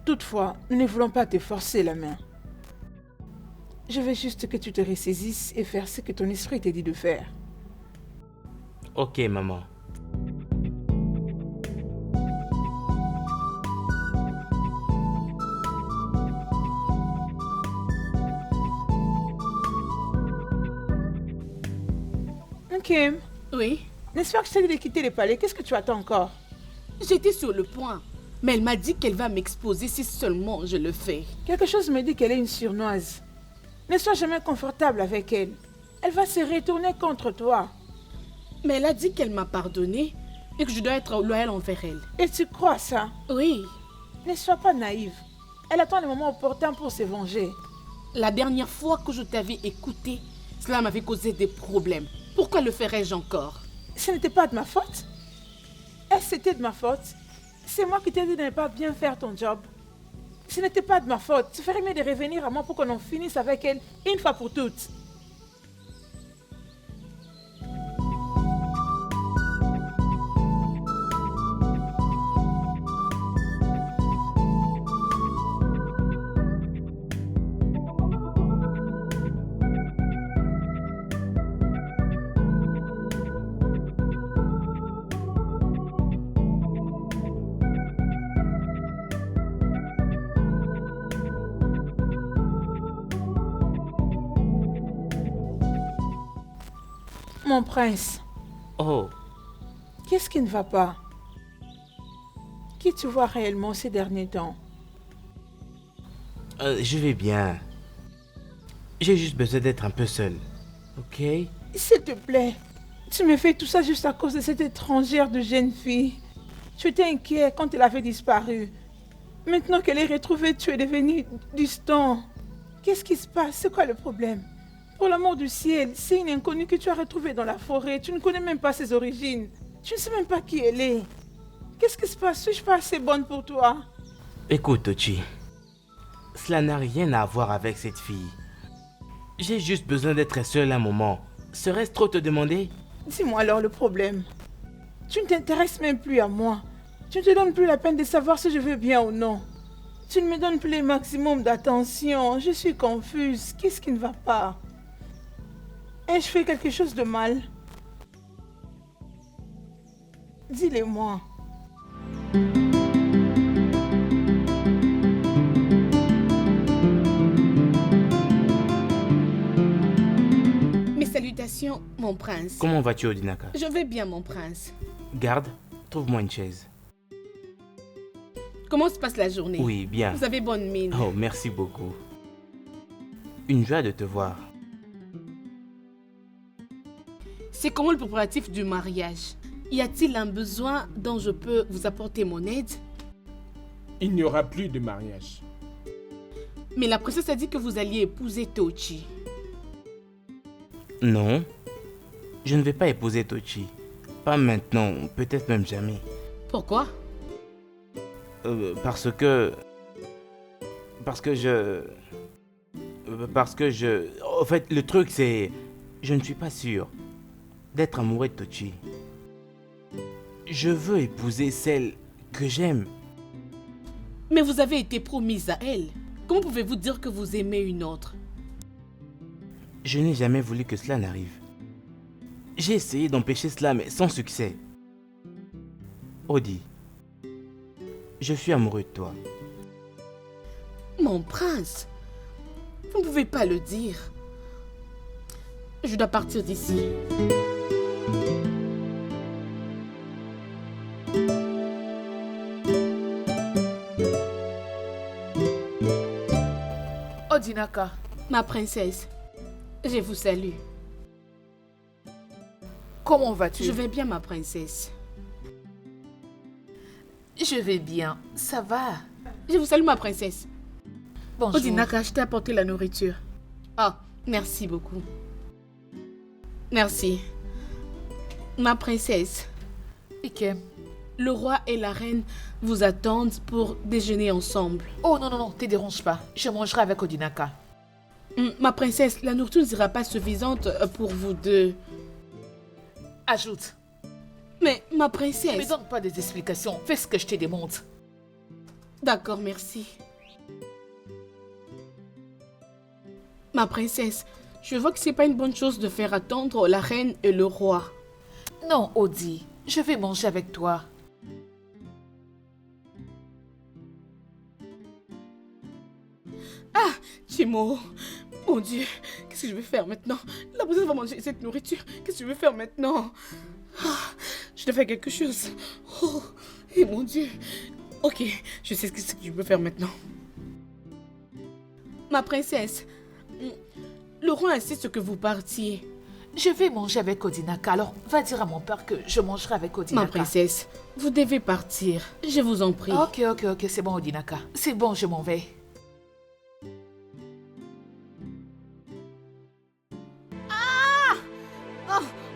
Toutefois, nous ne voulons pas te forcer la main. Je veux juste que tu te ressaisisses et faire ce que ton esprit t'a dit de faire. ok maman. Nkem, Oui, n'est-ce pas que je t'ai dit de quitter le palais? Qu'est-ce que tu attends encore? j'étais sur le point. Mais elle m'a dit qu'elle va m'exposer si seulement je le fais. Quelque chose me dit qu'elle est une surnoise. Ne sois jamais confortable avec elle. Elle va se retourner contre toi. Mais elle a dit qu'elle m'a pardonné. et que je dois être loyale envers elle. Et tu crois ça? Oui, Ne sois pas naïve. Elle attend le moment opportun pour se venger. la dernière fois que je t'avais écouté, cela m'avait causé des problèmes. Pourquoi le ferais-je encore? Ce n'était pas de ma faute. Est-ce que c'était de ma faute? C'est moi qui t'ai dit de ne pas bien faire ton job. Ce n'était pas de ma faute. Tu ferais mieux de revenir à moi pour qu'on en finisse avec elle une fois pour toutes. Mon prince, Oh, qu'est-ce qui ne va pas? Qui tu vois réellement ces derniers temps? je vais bien. J'ai juste besoin d'être un peu seul. Ok? S'il te plaît, tu me fais tout ça juste à cause de cette étrangère de jeune fille. Tu étais inquiet quand elle avait disparu. Maintenant qu'elle est retrouvée, tu es devenu distant. Qu'est-ce qui se passe? C'est quoi le problème? Pour l'amour du ciel, c'est une inconnue que tu as retrouvée dans la forêt. Tu ne connais même pas ses origines. Tu ne sais même pas qui elle est. Qu'est-ce qui se passe? Suis-je pas assez bonne pour toi? Écoute, Tochi. Cela n'a rien à voir avec cette fille. J'ai juste besoin d'être seul un moment. Serait-ce trop te demander? Dis-moi alors le problème. Tu ne t'intéresses même plus à moi. Tu ne te donnes plus la peine de savoir si je veux bien ou non. Tu ne me donnes plus le maximum d'attention. Je suis confuse. Qu'est-ce qui ne va pas? Ai-je fait quelque chose de mal? Dis-le-moi. Mes salutations, mon prince. Comment vas-tu, Odinaka? Je vais bien, mon prince. Garde, trouve-moi une chaise. Comment se passe la journée? Oui, bien. Vous avez bonne mine. Oh, merci beaucoup. Une joie de te voir. C'est comment le préparatif du mariage? Y a-t-il un besoin dont je peux vous apporter mon aide? Il n'y aura plus de mariage. Mais la princesse a dit que vous alliez épouser Tochi. Non, je ne vais pas épouser Tochi. Pas maintenant, peut-être même jamais. Pourquoi? Parce que je... En fait, le truc c'est... Je ne suis pas sûr d'être amoureux de Tochi. Je veux épouser celle que j'aime. Mais vous avez été promise à elle. Comment pouvez-vous dire que vous aimez une autre? Je n'ai jamais voulu que cela n'arrive. J'ai essayé d'empêcher cela, mais sans succès. Odi, je suis amoureux de toi. Mon prince, vous ne pouvez pas le dire. Je dois partir d'ici. Odinaka, Ma princesse, je vous salue. comment vas-tu? Je vais bien, ma princesse. Je vais bien, ça va. Je vous salue, ma princesse. Bonjour. Odinaka, je t'ai apporté la nourriture. Ah, merci beaucoup. Merci. Ma princesse, Ike. le roi et la reine vous attendent pour déjeuner ensemble. Oh non, non, non, te dérange pas. Je mangerai avec Odinaka. Ma princesse, la nourriture ne sera pas suffisante pour vous deux. Ajoute. Mais ma Ne me princesse... donne pas des explications. Fais ce que je te demande. D'accord, merci. Ma princesse, je vois que c'est pas une bonne chose de faire attendre la reine et le roi. Non, Odi. Je vais manger avec toi. Chimo, mon Dieu, qu'est-ce que je vais faire maintenant? La princesse va manger cette nourriture. Qu'est-ce que je vais faire maintenant? Je dois faire quelque chose. Oh, et mon Dieu. Ok, je sais ce que je peux faire maintenant. Ma princesse, le roi insiste que vous partiez. Je vais manger avec Odinaka, alors va dire à mon père que je mangerai avec Odinaka. Ma princesse, vous devez partir. Je vous en prie. Ok, c'est bon Odinaka. C'est bon, je m'en vais.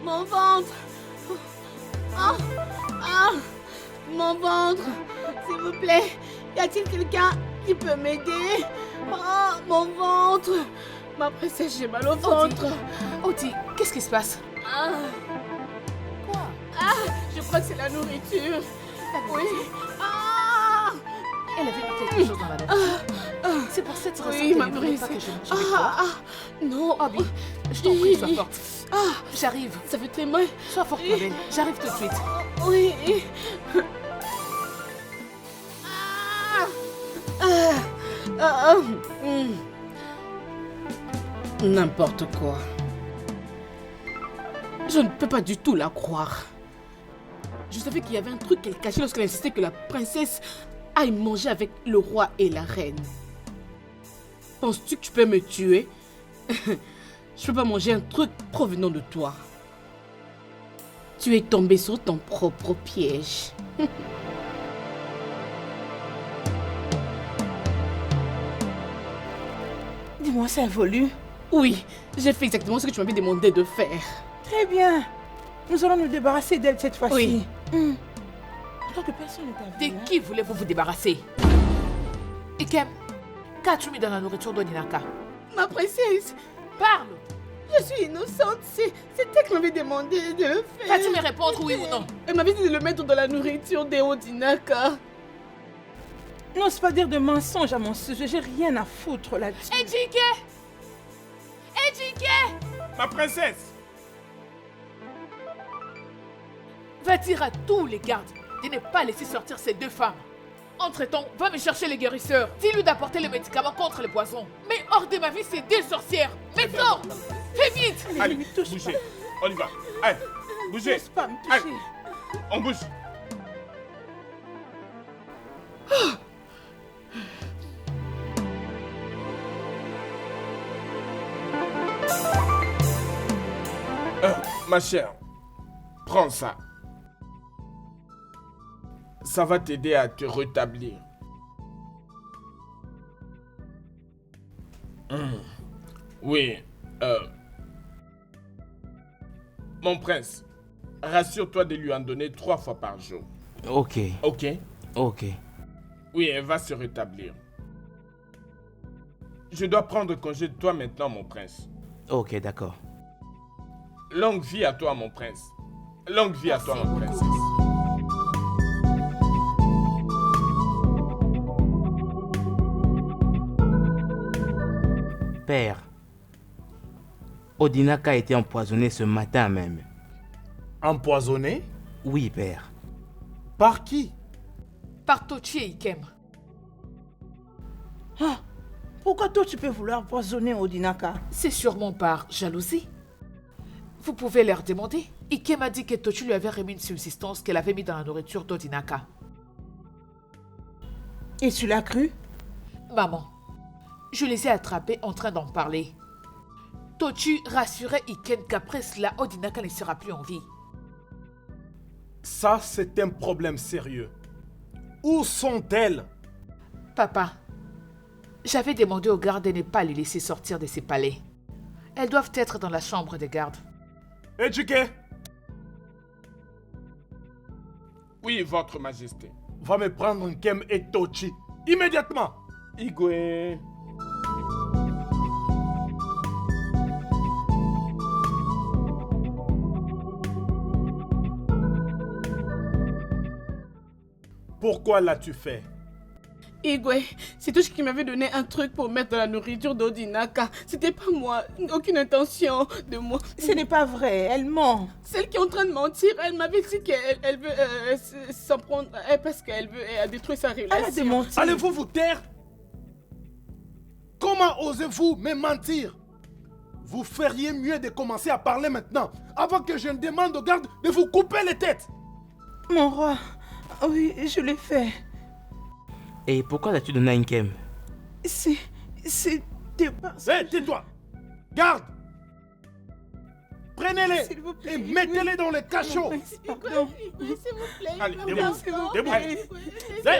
Mon ventre. Mon ventre. S'il vous plaît, y a-t-il quelqu'un qui peut m'aider? Mon ventre. Ma princesse, j'ai mal au ventre. Odi, qu'est-ce qui se passe? Quoi? Je crois que c'est la nourriture. Oui. Elle avait mis quelque chose dans la nourriture. C'est pour cette raison Oui, qu'elle ma ne voulait pas que princesse. je mange avec toi. Non. Obi, je t'en prie, sois forte. J'arrive. Ça fait très mal. Sois forte, ma belle. J'arrive tout de suite. Oui. N'importe quoi. Je ne peux pas du tout la croire. Je savais qu'il y avait un truc qu'elle cachait lorsqu'elle insistait que la princesse aille manger avec le roi et la reine. Penses-tu que tu peux me tuer? Je peux pas manger un truc provenant de toi. Tu es tombé sur ton propre piège. Dis-moi, ça évolue. Oui, j'ai fait exactement ce que tu m'avais demandé de faire. Très bien. Nous allons nous débarrasser d'elle cette fois-ci. Oui. Je crois que personne ne t'a vu. De qui voulez-vous vous débarrasser? Ikem, qu'as-tu mis dans la nourriture d'Odinaka? Ma princesse, Parle! je suis innocente. C'est elle qui m'avait demandé de le faire. Vas-tu me répondre oui ou non? Elle m'avait dit de le mettre dans la nourriture d'Odinaka. N'ose pas dire de mensonges à mon sujet. J'ai rien à foutre là-dessus. Ejike! Ma princesse, Va dire à tous les gardes de ne pas laisser sortir ces deux femmes. Entre-temps, va me chercher les guérisseurs. Dis-lui d'apporter les médicaments contre les poisons. Mais hors de ma vie, ces deux sorcières. Mais sors! Fais vite! Allez, allez, ne me touche bougez. pas. On y va. Allez, bougez. N'ose pas me Allez, toucher. on bouge. Ma chère, prends ça. Ça va t'aider à te rétablir. Oui, mon prince, rassure-toi de lui en donner 3 fois par jour. Ok, Ok? ok. Oui, elle va se rétablir. Je dois prendre congé de toi maintenant, mon prince. Ok, d'accord. Longue vie à toi, mon prince. Longue vie à toi, ma princesse. Père, Odinaka a été empoisonné ce matin même. Empoisonné? Oui, père. Par qui? Par Tochi et Ikem. Pourquoi toi tu peux vouloir empoisonner Odinaka? C'est sûrement par jalousie. Vous pouvez leur demander. Ikem a dit que Tochi lui avait remis une subsistance qu'elle avait mis dans la nourriture d'Odinaka. Et tu l'as cru? Maman, je les ai attrapés en train d'en parler. Tochi rassurait Iken qu'après cela, Odinaka ne sera plus en vie. Ça, c'est un problème sérieux. Où sont-elles? Papa, j'avais demandé aux gardes de ne pas les laisser sortir de ces palais. Elles doivent être dans la chambre des gardes. Ejike, Oui, votre majesté. va me prendre Nkem et Tochi. Immédiatement. Igwe. Pourquoi l'as-tu fait? Igwe, c'est toi qui m'avait donné un truc pour mettre dans la nourriture d'Odinaka. C'était pas moi, aucune intention de moi. Ce n'est pas vrai, elle ment. Celle qui est en train de mentir, elle m'avait dit qu'elle veut s'en prendre parce qu'elle veut détruire sa relation. Elle a démenti. Allez-vous vous taire? Comment osez-vous me mentir? Vous feriez mieux de commencer à parler maintenant, avant que je ne demande aux gardes de vous couper les têtes. Mon roi, oui, je l'ai fait. Et pourquoi l'as-tu donné à Nkem? C'était pas... Hé, tais-toi. Garde. Prenez-les S'il vous plaît. et mettez-les dans les cachots. Pardon. S'il vous plaît. Allez, non, debout, non, debout. Allez.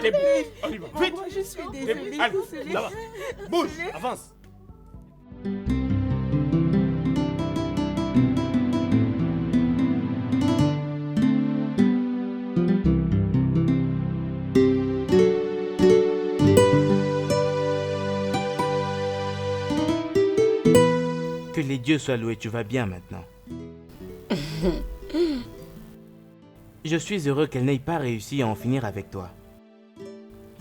Debout. On y va, vite. Moi, je suis désolée. Allez, désolée. là-bas. Bouge, avance. Que les dieux soient loués, tu vas bien maintenant. Je suis heureux qu'elle n'ait pas réussi à en finir avec toi.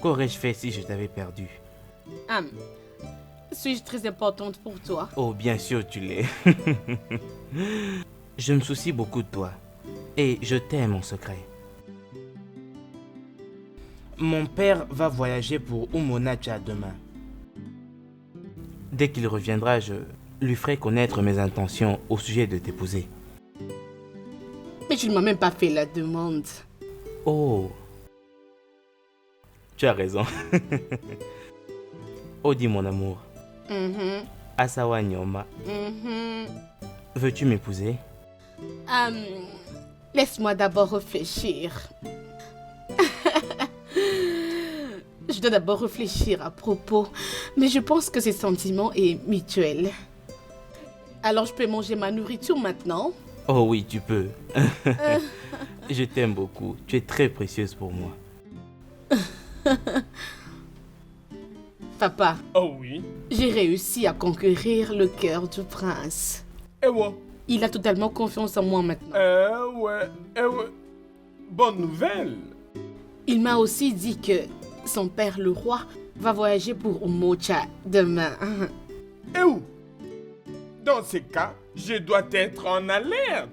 Qu'aurais-je fait si je t'avais perdu? Suis-je très importante pour toi? Oh, bien sûr, tu l'es. Je me soucie beaucoup de toi. Et je t'aime en secret. Mon père va voyager pour Umonacha demain. Dès qu'il reviendra, je lui ferai connaître mes intentions au sujet de t'épouser. Mais tu ne m'as même pas fait la demande. Oh. Tu as raison. Oh, dis mon amour. Asawa Nyoma. Veux-tu m'épouser? Laisse-moi d'abord réfléchir. Je dois d'abord réfléchir à propos, mais je pense que ce sentiment est mutuel. Alors je peux manger ma nourriture maintenant? Oh oui, tu peux. Je t'aime beaucoup. Tu es très précieuse pour moi. Papa, Oh oui. j'ai réussi à conquérir le cœur du prince. Eh ouais. Il a totalement confiance en moi maintenant. Eh ouais. Bonne nouvelle. Il m'a aussi dit que son père, le roi, va voyager pour Umocha demain. Et où? Dans ces cas, je dois être en alerte.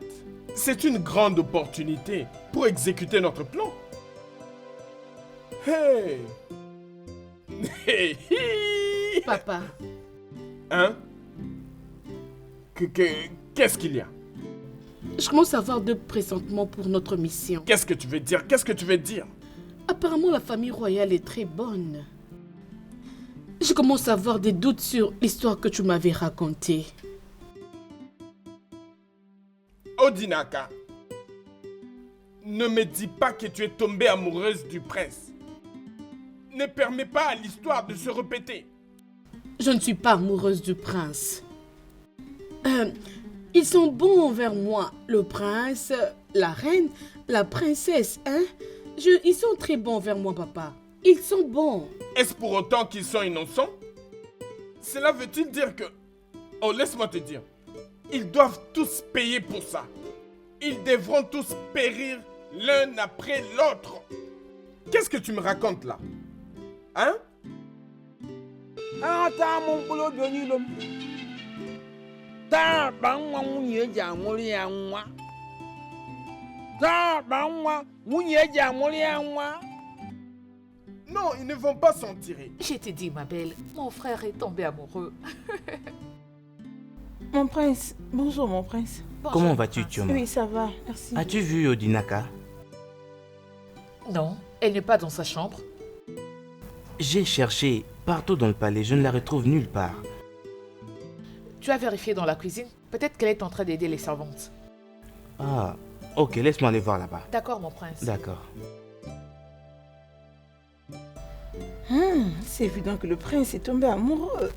C'est une grande opportunité pour exécuter notre plan. Hey! Hey! Papa, Hein? Qu'est-ce qu'il y a? je commence à avoir de pressentiments pour notre mission. Qu'est-ce que tu veux dire? Qu'est-ce que tu veux dire? Apparemment, la famille royale est très bonne. Je commence à avoir des doutes sur l'histoire que tu m'avais racontée. Odinaka, ne me dis pas que tu es tombée amoureuse du prince. Ne permets pas à l'histoire de se répéter. Je ne suis pas amoureuse du prince. Ils sont bons envers moi. Le prince, la reine, la princesse, hein? Ils sont très bons envers moi, papa. Ils sont bons. Est-ce pour autant qu'ils sont innocents? Cela veut-il dire que... Oh, laisse-moi te dire. Ils doivent tous payer pour ça. Ils devront tous périr l'un après l'autre. Qu'est-ce que tu me racontes là? Hein? Ata mu mkpụrụ obi onye ilo m. Taa akpa nwa nwunye eji amụrụ ya nwa. Taa akpa nwa nwunye eji amụrụ ya nwa. Non, ils ne vont pas s'en tirer. Je t'ai dit, ma belle, mon frère est tombé amoureux. Mon prince. Bonjour, mon prince. Bonjour, Comment vas-tu, prince. Chioma? Oui, ça va. Merci. As-tu vu Odinaka? Non, elle n'est pas dans sa chambre. J'ai cherché partout dans le palais, je ne la retrouve nulle part. Tu as vérifié dans la cuisine? Peut-être qu'elle est en train d'aider les servantes. Ah, ok, laisse-moi aller voir là-bas. D'accord, mon prince. D'accord. C'est évident que le prince est tombé amoureux.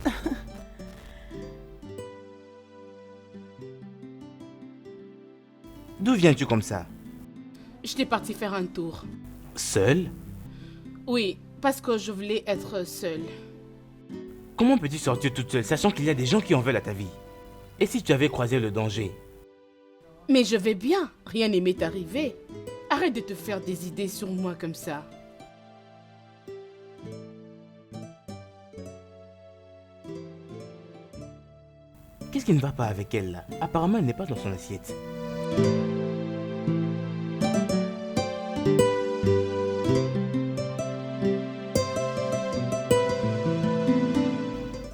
D'où viens-tu comme ça? J'étais partie faire un tour. Seule? Oui, parce que je voulais être seule. Comment peux-tu sortir toute seule, sachant qu'il y a des gens qui en veulent à ta vie? Et si tu avais croisé le danger? Mais je vais bien, rien ne m'est arrivé. Arrête de te faire des idées sur moi comme ça. Qu'est-ce qui ne va pas avec elle là? Apparemment, elle n'est pas dans son assiette.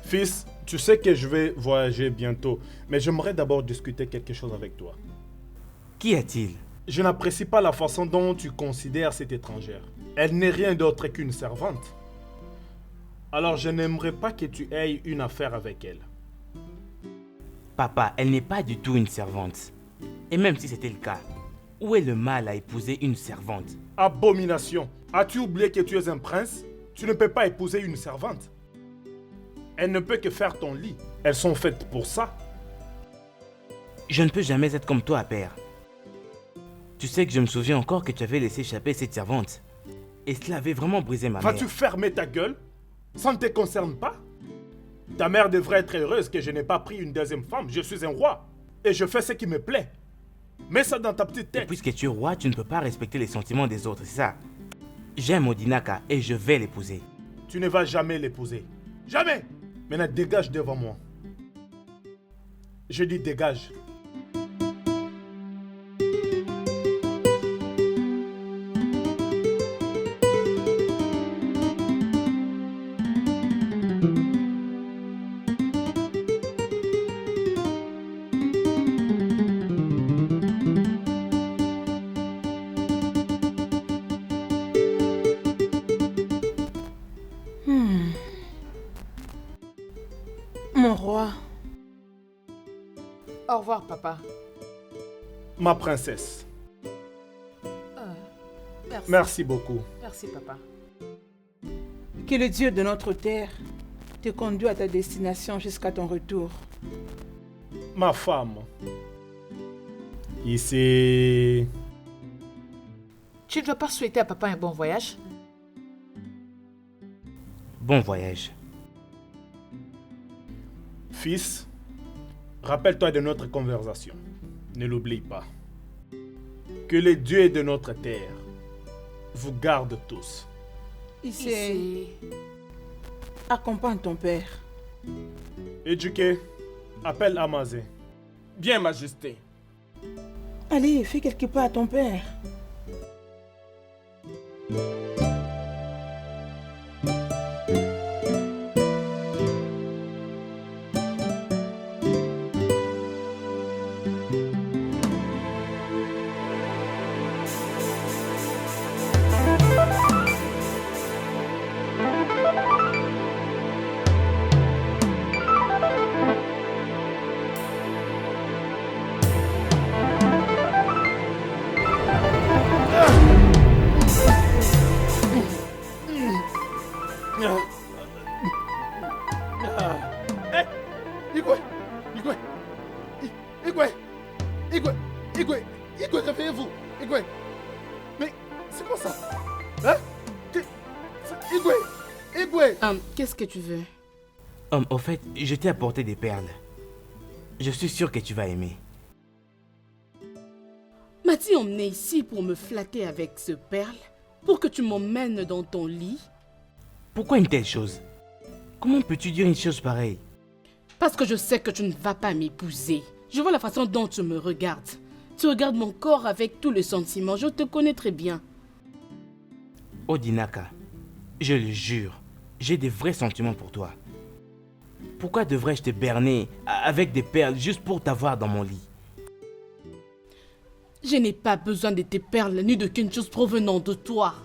Fils, tu sais que je vais voyager bientôt, mais j'aimerais d'abord discuter quelque chose avec toi. Qu'y a-t-il? Je n'apprécie pas la façon dont tu considères cette étrangère. Elle n'est rien d'autre qu'une servante. Alors je n'aimerais pas que tu aies une affaire avec elle. Papa, elle n'est pas du tout une servante. Et même si c'était le cas, où est le mal à épouser une servante? Abomination. As-tu oublié que tu es un prince? Tu ne peux pas épouser une servante. Elle ne peut que faire ton lit. Elles sont faites pour ça. Je ne peux jamais être comme toi, père. Tu sais que je me souviens encore que tu avais laissé échapper cette servante. Et cela avait vraiment brisé ma mère. Vas-tu fermer ta gueule? Ça ne te concerne pas? Ta mère devrait être heureuse que je n'ai pas pris une deuxième femme. Je suis un roi. Et je fais ce qui me plaît. Mets ça dans ta petite Et tête. puisque tu es roi, tu ne peux pas respecter les sentiments des autres, c'est ça? J'aime Odinaka et je vais l'épouser. Tu ne vas jamais l'épouser. Jamais! Maintenant, dégage devant moi. Je dis dégage. Mon roi, Au revoir, papa. Ma princesse. Merci. Merci beaucoup. Merci, papa. que le Dieu de notre terre te conduise à ta destination jusqu'à ton retour. Ma femme. Ici. Tu ne veux pas souhaiter à papa un bon voyage? Bon voyage. Fils, rappelle-toi de notre conversation. Ne l'oublie pas. Que les dieux de notre terre vous gardent tous. Ici, accompagne ton père. Éduqué, appelle Amazé. Bien, Majesté. Allez, fais quelque part à ton père. Igwe, réveillez-vous. Igwe. Mais c'est quoi ça? Hein? Igwe. Qu'est-ce que tu veux? Au fait, je t'ai apporté des perles. Je suis sûr que tu vas aimer. M'as-tu emmené ici pour me flatter avec ce perle? Pour que tu m'emmènes dans ton lit? Pourquoi une telle chose? Comment peux-tu dire une chose pareille? Parce que je sais que tu ne vas pas m'épouser. Je vois la façon dont tu me regardes. Tu regardes mon corps avec tout le sentiment. Je te connais très bien. Odinaka, je le jure, j'ai des vrais sentiments pour toi. Pourquoi devrais-je te berner avec des perles juste pour t'avoir dans mon lit? Je n'ai pas besoin de tes perles ni d'aucune chose provenant de toi.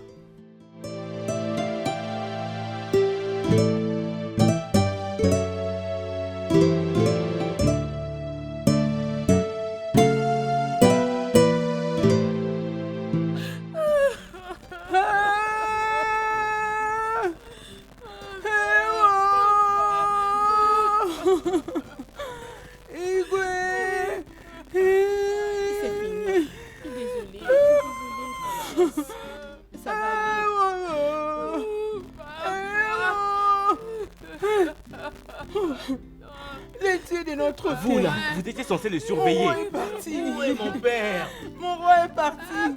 Les dieux de notre Vous terre. là, vous étiez censé le Mon surveiller. roi est parti. Où est mon père? Mon roi est parti.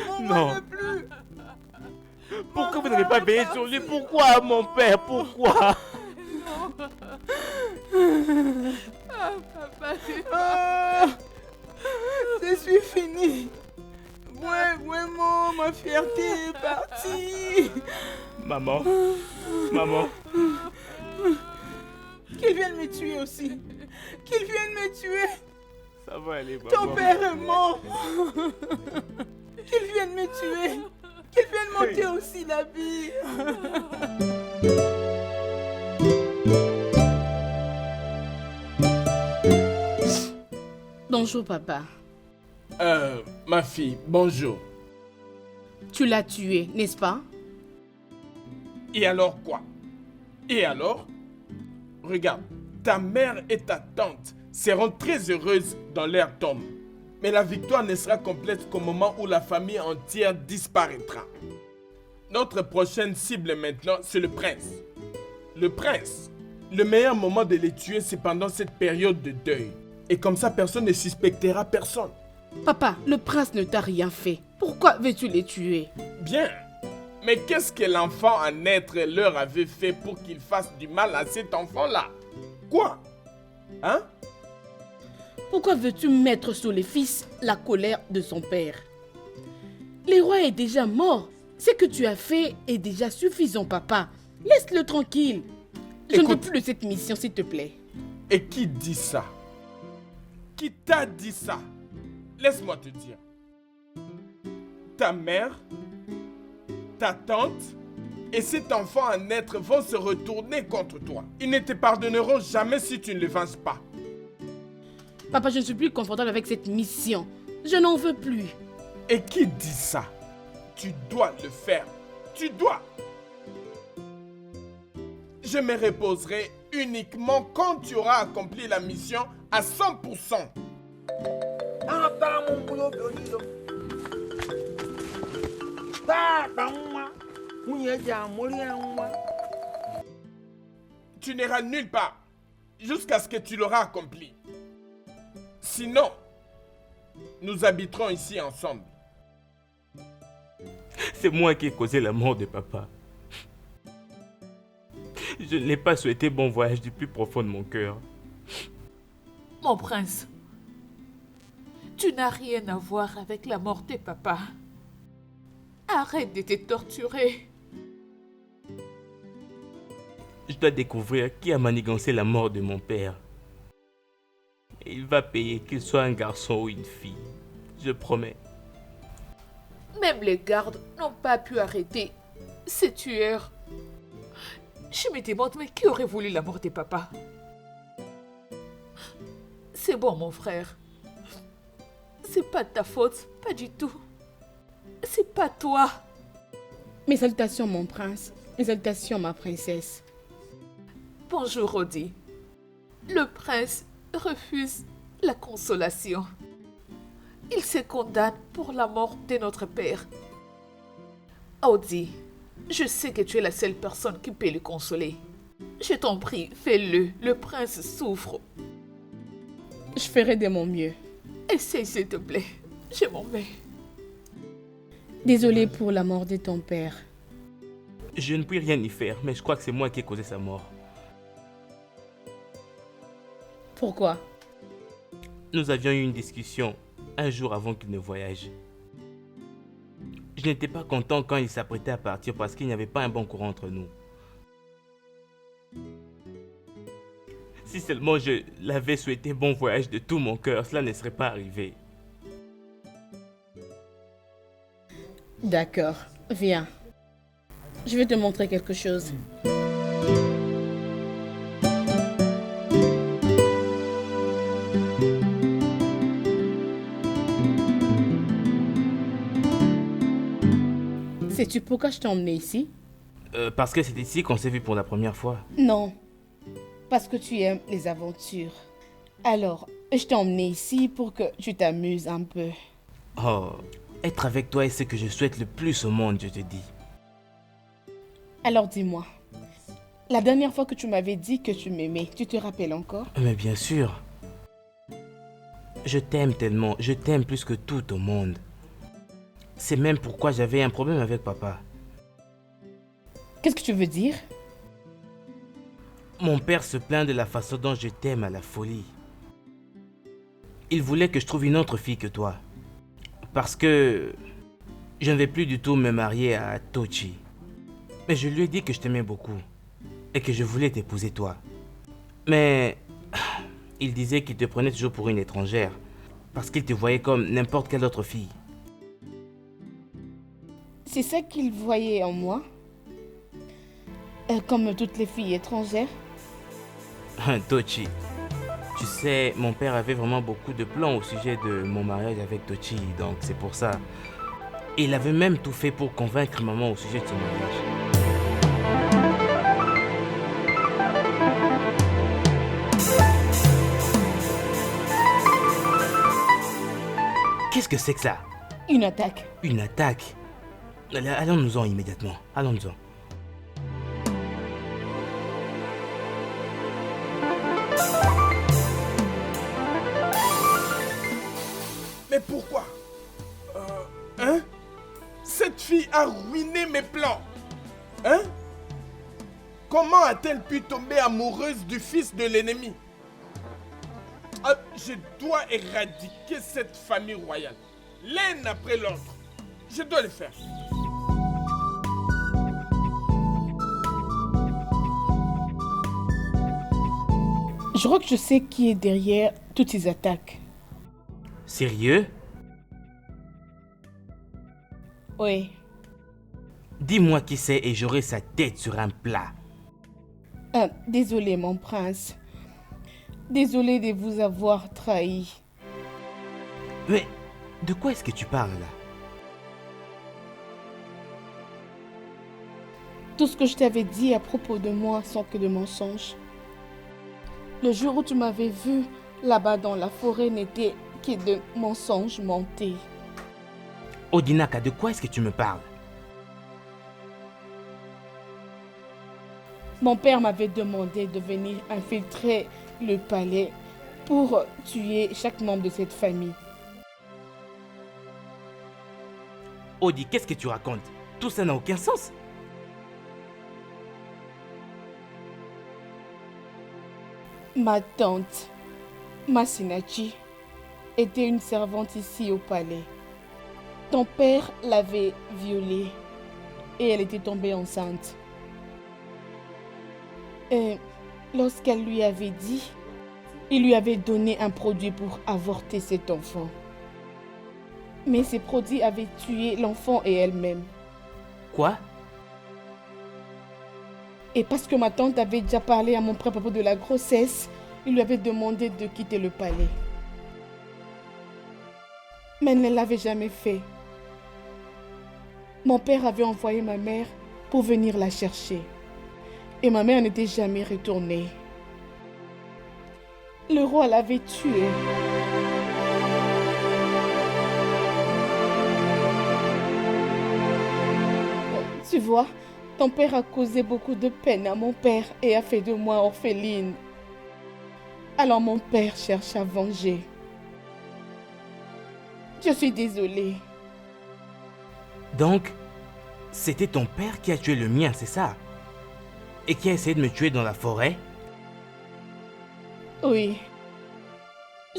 Mon Non. roi n'est plus. Pourquoi vous n'avez pas veillé sur lui? Pourquoi, mon père? Pourquoi? Ah, je suis fini. Vraiment, ma fierté est partie. Maman, maman. Qu'il vienne me tuer aussi. Qu'il vienne me tuer. Ça va aller, maman. Ton père est mort. Qu'il vienne me tuer. Qu'il vienne monter aussi la vie. Donc Bonjour, papa. Ma fille, bonjour. Tu l'as tué, n'est-ce pas? Et alors quoi? Et alors? Regarde, ta mère et ta tante seront très heureuses dans leur tombe. Mais la victoire ne sera complète qu'au moment où la famille entière disparaîtra. Notre prochaine cible maintenant, c'est le prince. Le prince. Le meilleur moment de les tuer, c'est pendant cette période de deuil. Et comme ça, personne ne suspectera personne. Papa, le prince ne t'a rien fait. Pourquoi veux-tu les tuer? Bien. Mais qu'est-ce que l'enfant à naître leur avait fait pour qu'il fasse du mal à cet enfant-là? Quoi? Hein? Pourquoi veux-tu mettre sur les fils la colère de son père? Le roi est déjà mort. Ce que tu as fait est déjà suffisant, papa. Laisse-le tranquille. Je ne veux plus de cette mission, s'il te plaît. Et qui dit ça? Qui t'a dit ça? Laisse-moi te dire. Ta mère, ta tante et cet enfant à naître vont se retourner contre toi. Ils ne te pardonneront jamais si tu ne les venges pas. Papa, je ne suis plus confortable avec cette mission. Je n'en veux plus. Et qui dit ça? Tu dois le faire. Tu dois. Je me reposerai uniquement quand tu auras accompli la mission à 100%. Tu n'iras nulle part jusqu'à ce que tu l'auras accompli. Sinon, nous habiterons ici ensemble. C'est moi qui ai causé la mort de papa. Je n'ai pas souhaité bon voyage du plus profond de mon cœur. Mon prince, tu n'as rien à voir avec la mort de papa. Arrête de te torturer. Je dois découvrir qui a manigancé la mort de mon père. Et il va payer, qu'il soit un garçon ou une fille. Je promets. Même les gardes n'ont pas pu arrêter ces tueurs. Je me demande, mais qui aurait voulu la mort de papa? C'est bon, mon frère. C'est pas de ta faute, pas du tout. C'est pas toi. Mes salutations, mon prince. Mes salutations, ma princesse. Bonjour, Rodi. Le prince refuse la consolation. Il se condamne pour la mort de notre père. Audi, je sais que tu es la seule personne qui peut le consoler. Je t'en prie, fais-le. Le prince souffre. Je ferai de mon mieux. Essaye, s'il te plaît. Je m'en vais. Désolée pour la mort de ton père. Je ne puis rien y faire, mais je crois que c'est moi qui ai causé sa mort. Pourquoi? Nous avions eu une discussion un jour avant qu'il ne voyage. Je n'étais pas content quand il s'apprêtait à partir parce qu'il n'y avait pas un bon courant entre nous. Si seulement je l'avais souhaité bon voyage de tout mon cœur, cela ne serait pas arrivé. D'accord, viens. Je vais te montrer quelque chose. Sais-tu pourquoi je t'ai emmené ici? Parce que c'est ici qu'on s'est vu pour la première fois. Non, parce que tu aimes les aventures. Alors, je t'ai emmené ici pour que tu t'amuses un peu. Oh, être avec toi est ce que je souhaite le plus au monde, je te dis. Alors dis-moi, la dernière fois que tu m'avais dit que tu m'aimais, tu te rappelles encore? Mais bien sûr. Je t'aime tellement, je t'aime plus que tout au monde. C'est même pourquoi j'avais un problème avec papa. Qu'est-ce que tu veux dire? Mon père se plaint de la façon dont je t'aime à la folie. Il voulait que je trouve une autre fille que toi. Parce que je ne vais plus du tout me marier à Tochi. Mais je lui ai dit que je t'aimais beaucoup. Et que je voulais t'épouser toi. Mais il disait qu'il te prenait toujours pour une étrangère. Parce qu'il te voyait comme n'importe quelle autre fille. C'est ça qu'il voyait en moi? Comme toutes les filles étrangères? Tochi, tu sais, mon père avait vraiment beaucoup de plans au sujet de mon mariage avec Tochi, donc c'est pour ça. Il avait même tout fait pour convaincre maman au sujet de son mariage. Qu'est-ce que c'est que ça? Une attaque. Une attaque? Allons-nous-en immédiatement. Allons-nous-en. Mais pourquoi? Hein? Cette fille a ruiné mes plans. Hein? Comment a-t-elle pu tomber amoureuse du fils de l'ennemi? Je dois éradiquer cette famille royale. L'un après l'autre. Je dois le faire. Je crois que je sais qui est derrière toutes ces attaques. Sérieux? Oui. Dis-moi qui c'est et j'aurai sa tête sur un plat. Désolé, mon prince. Désolé de vous avoir trahi. Mais de quoi est-ce que tu parles là? Tout ce que je t'avais dit à propos de moi sont que de mensonges. Le jour où tu m'avais vu là-bas dans la forêt n'était que de mensonges montés. Odinaka, de quoi est-ce que tu me parles? Mon père m'avait demandé de venir infiltrer le palais pour tuer chaque membre de cette famille. Odi, qu'est-ce que tu racontes? Tout ça n'a aucun sens. Ma tante, Masinachi, était une servante ici au palais. Ton père l'avait violée et elle était tombée enceinte. Et lorsqu'elle lui avait dit, il lui avait donné un produit pour avorter cet enfant. Mais ces produits avaient tué l'enfant et elle-même. Quoi? Et parce que ma tante avait déjà parlé à mon père à propos de la grossesse, il lui avait demandé de quitter le palais. Mais elle ne l'avait jamais fait. Mon père avait envoyé ma mère pour venir la chercher. Et ma mère n'était jamais retournée. Le roi l'avait tuée. Tu vois, ton père a causé beaucoup de peine à mon père et a fait de moi orpheline. Alors mon père cherche à venger. Je suis désolée. Donc, c'était ton père qui a tué le mien, c'est ça? Et qui a essayé de me tuer dans la forêt? Oui.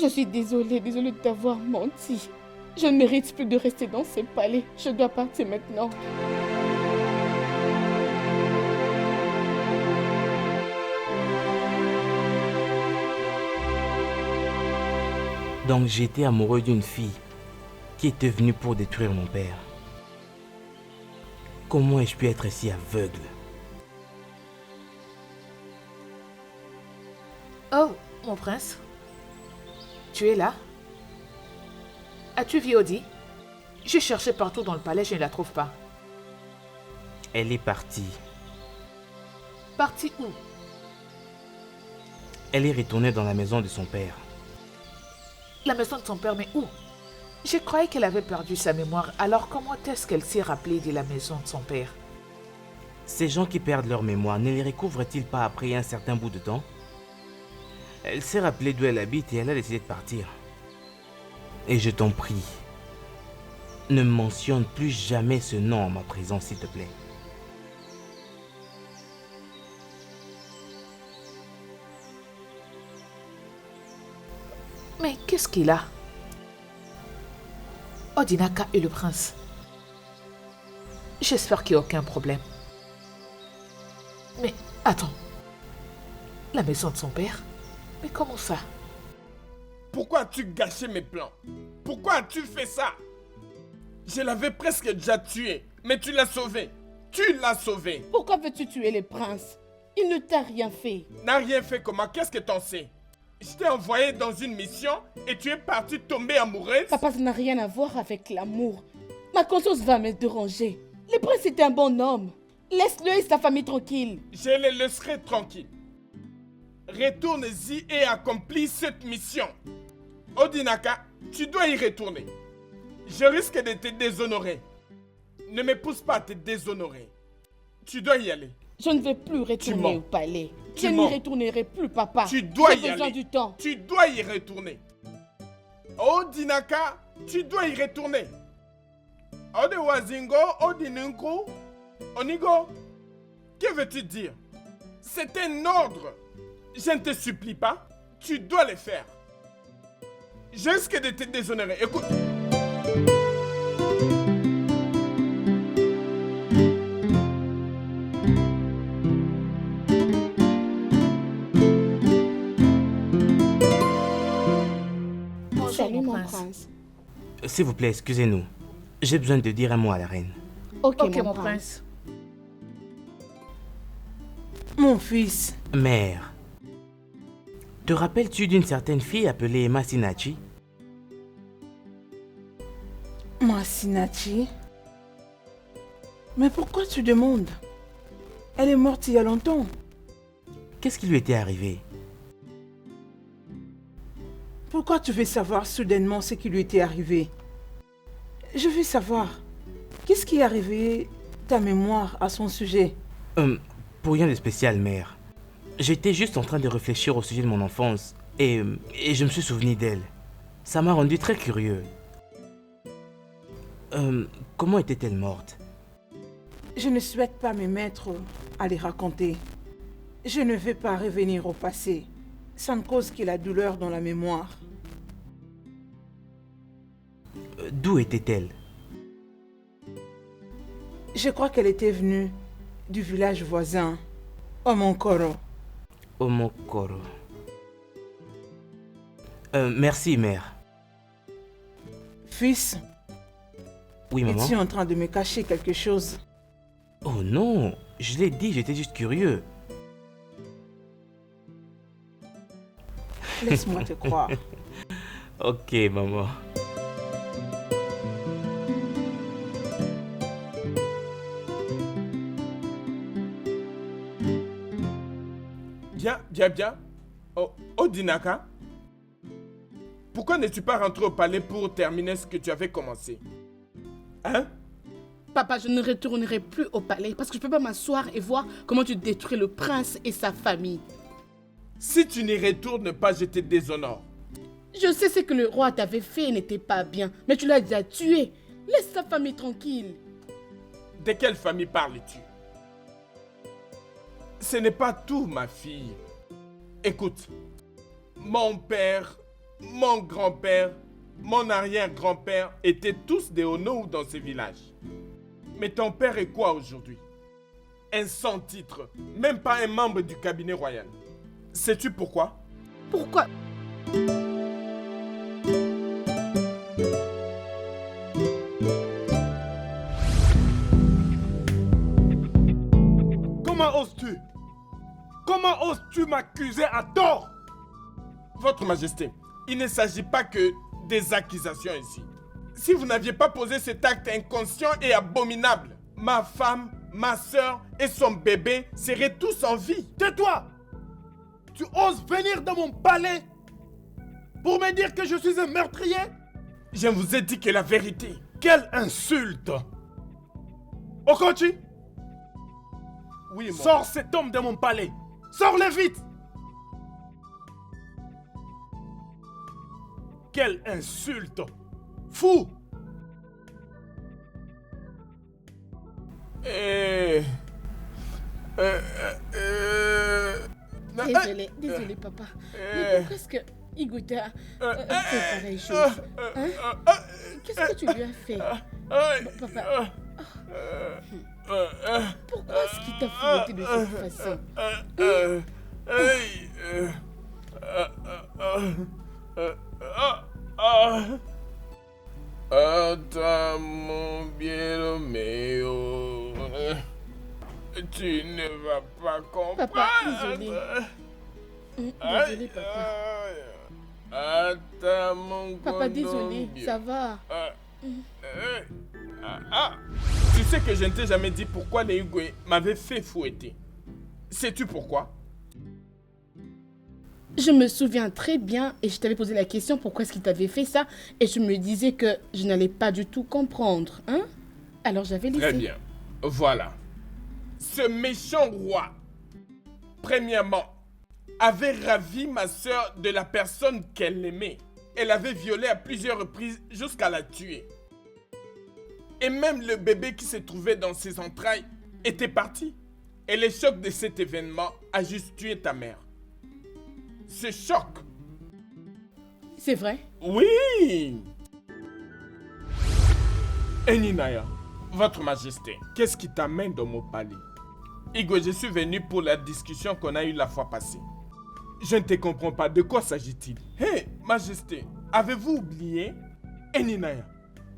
Je suis désolée de t'avoir menti. Je ne mérite plus de rester dans ce palais. Je dois partir maintenant. Donc j'étais amoureux d'une fille qui était venue pour détruire mon père. Comment ai-je pu être si aveugle? Oh, mon prince. Tu es là? As-tu vu Odi? J'ai cherché partout dans le palais, je ne la trouve pas. Elle est partie. Partie où? Elle est retournée dans la maison de son père. La maison de son père, mais où? Je croyais qu'elle avait perdu sa mémoire, alors comment est-ce qu'elle s'est rappelée de la maison de son père? Ces gens qui perdent leur mémoire, ne les recouvrent-ils pas après un certain bout de temps? Elle s'est rappelée d'où elle habite et elle a décidé de partir. Et je t'en prie, ne mentionne plus jamais ce nom en ma présence, s'il te plaît. Mais qu'est-ce qu'il a? Odinaka et le prince. J'espère qu'il n'y a aucun problème. Mais attends. La maison de son père? Mais comment ça? Pourquoi as-tu gâché mes plans? Pourquoi as-tu fait ça? Je l'avais presque déjà tué, mais tu l'as sauvé. Tu l'as sauvé. Pourquoi veux-tu tuer le prince? Il ne t'a rien fait. N'a rien fait comment? Qu'est-ce que t'en sais? Je t'ai envoyé dans une mission et tu es partie tomber amoureuse. Papa, ça n'a rien à voir avec l'amour. Ma conscience va me déranger. Le prince est un bon homme. Laisse-le et sa famille tranquille. Je les laisserai tranquilles. Retourne-y et accomplis cette mission. Odinaka, tu dois y retourner. Je risque de te déshonorer. Ne me pousse pas à te déshonorer. Tu dois y aller. Je ne vais plus retourner au palais. Je n'y retournerai plus, papa. Tu dois y aller. J'ai besoin du temps. Tu dois y retourner. Odinaka, tu dois y retourner. Odewazingo, Odinunku, Onigo, que veux-tu dire? C'est un ordre. Je ne te supplie pas. Tu dois le faire. Je risque de te déshonorer. Écoute. Salut, mon prince. S'il vous plaît, excusez-nous. J'ai besoin de dire un mot à la reine. Ok, mon prince. Mon fils, Mère, te rappelles-tu d'une certaine fille appelée Masinachi? Masinachi. Mais pourquoi tu demandes? Elle est morte il y a longtemps. Qu'est-ce qui lui était arrivé? Pourquoi tu veux savoir soudainement ce qui lui était arrivé? Je veux savoir. Qu'est-ce qui est arrivé, ta mémoire, à son sujet? Pour rien de spécial, mère. J'étais juste en train de réfléchir au sujet de mon enfance et je me suis souvenu d'elle. Ça m'a rendu très curieux. Comment était-elle morte? Je ne souhaite pas me mettre à les raconter. Je ne veux pas revenir au passé. Ça ne cause que la douleur dans la mémoire. D'où était-elle? Je crois qu'elle était venue du village voisin, Omonkoro. Omokoro. Merci, mère. Fils, Oui, maman? es-tu en train de me cacher quelque chose? Oh non, je l'ai dit, j'étais juste curieux. Laisse-moi te croire. Ok, maman. Bien. Odinaka, pourquoi n'es-tu pas rentré au palais pour terminer ce que tu avais commencé? Hein? Papa, je ne retournerai plus au palais parce que je ne peux pas m'asseoir et voir comment tu détruis le prince et sa famille. Si tu n'y retournes pas, je te déshonore. Je sais ce que le roi t'avait fait n'était pas bien, mais tu l'as déjà tué. Laisse sa famille tranquille. De quelle famille parles-tu? Ce n'est pas tout, ma fille. Écoute, mon père, mon grand-père, mon arrière-grand-père étaient tous des Onou dans ce village. Mais ton père est quoi aujourd'hui? Un sans titre, même pas un membre du cabinet royal. Sais-tu pourquoi? Pourquoi? Comment oses-tu? Comment oses-tu m'accuser à tort? Votre Majesté, il ne s'agit pas que des accusations ici. Si vous n'aviez pas posé cet acte inconscient et abominable, ma femme, ma soeur et son bébé seraient tous en vie. Tais-toi! Tu oses venir dans mon palais pour me dire que je suis un meurtrier? Je vous ai dit que la vérité. Quelle insulte! Okonchi, Oui, mon sors cet homme de mon palais! Sors-le vite! Quelle insulte! Fou! Désolé, papa. Mais pourquoi est-ce que Iguita fait pareille chose? Hein? Qu'est-ce que tu lui as fait? Bon, papa. Pourquoi est-ce qu'il t'a fouetté de cette façon? Attends, mon bien-aimé, tu ne vas pas comprendre. Papa, désolé. Désolé, papa. Attends, mon Papa, désolé, Gondombio. ça va. Tu sais que je ne t'ai jamais dit pourquoi les Igwe m'avaient fait fouetter. Sais-tu pourquoi? Je me souviens très bien et je t'avais posé la question pourquoi est-ce qu'il t'avait fait ça et je me disais que je n'allais pas du tout comprendre, hein? Alors j'avais laissé. Très bien. Voilà. Ce méchant roi, premièrement, avait ravi ma sœur de la personne qu'elle aimait. Elle l'avait violée à plusieurs reprises jusqu'à la tuer. Et même le bébé qui se trouvait dans ses entrailles était parti. Et le choc de cet événement a juste tué ta mère. Ce choc. C'est vrai? Oui. Eninaya, votre majesté, qu'est-ce qui t'amène dans mon palais? Igwe, je suis venu pour la discussion qu'on a eue la fois passée. Je ne te comprends pas, de quoi s'agit-il? Hé, majesté, avez-vous oublié? Eninaya,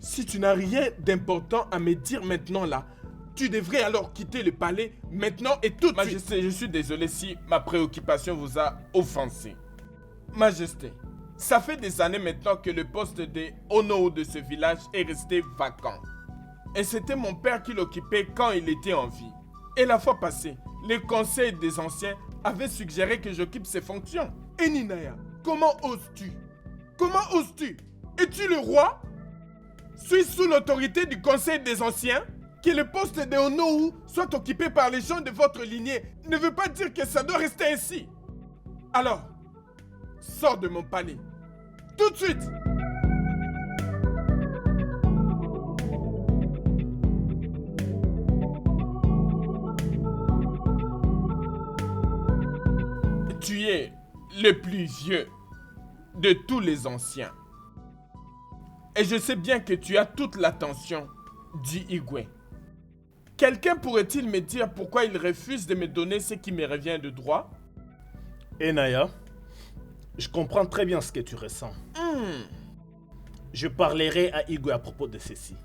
si tu n'as rien d'important à me dire maintenant là, tu devrais alors quitter le palais maintenant et tout de suite. Majesté, je suis désolé si ma préoccupation vous a offensé. Majesté, ça fait des années maintenant que le poste de Onowu de ce village est resté vacant. Et c'était mon père qui l'occupait quand il était en vie. Et la fois passée, le conseil des anciens avait suggéré que j'occupe ces fonctions. Eninaya, comment oses-tu? Comment oses-tu? Es-tu le roi? Suis-je sous l'autorité du conseil des anciens? Que le poste de Onowu soit occupé par les gens de votre lignée ne veut pas dire que ça doit rester ainsi. Alors, sors de mon palais. Tout de suite. Tu es le plus vieux de tous les anciens. Et je sais bien que tu as toute l'attention du Igwe. Quelqu'un pourrait-il me dire pourquoi il refuse de me donner ce qui me revient de droit? Enaya, je comprends très bien ce que tu ressens. Je parlerai à Igwe à propos de ceci.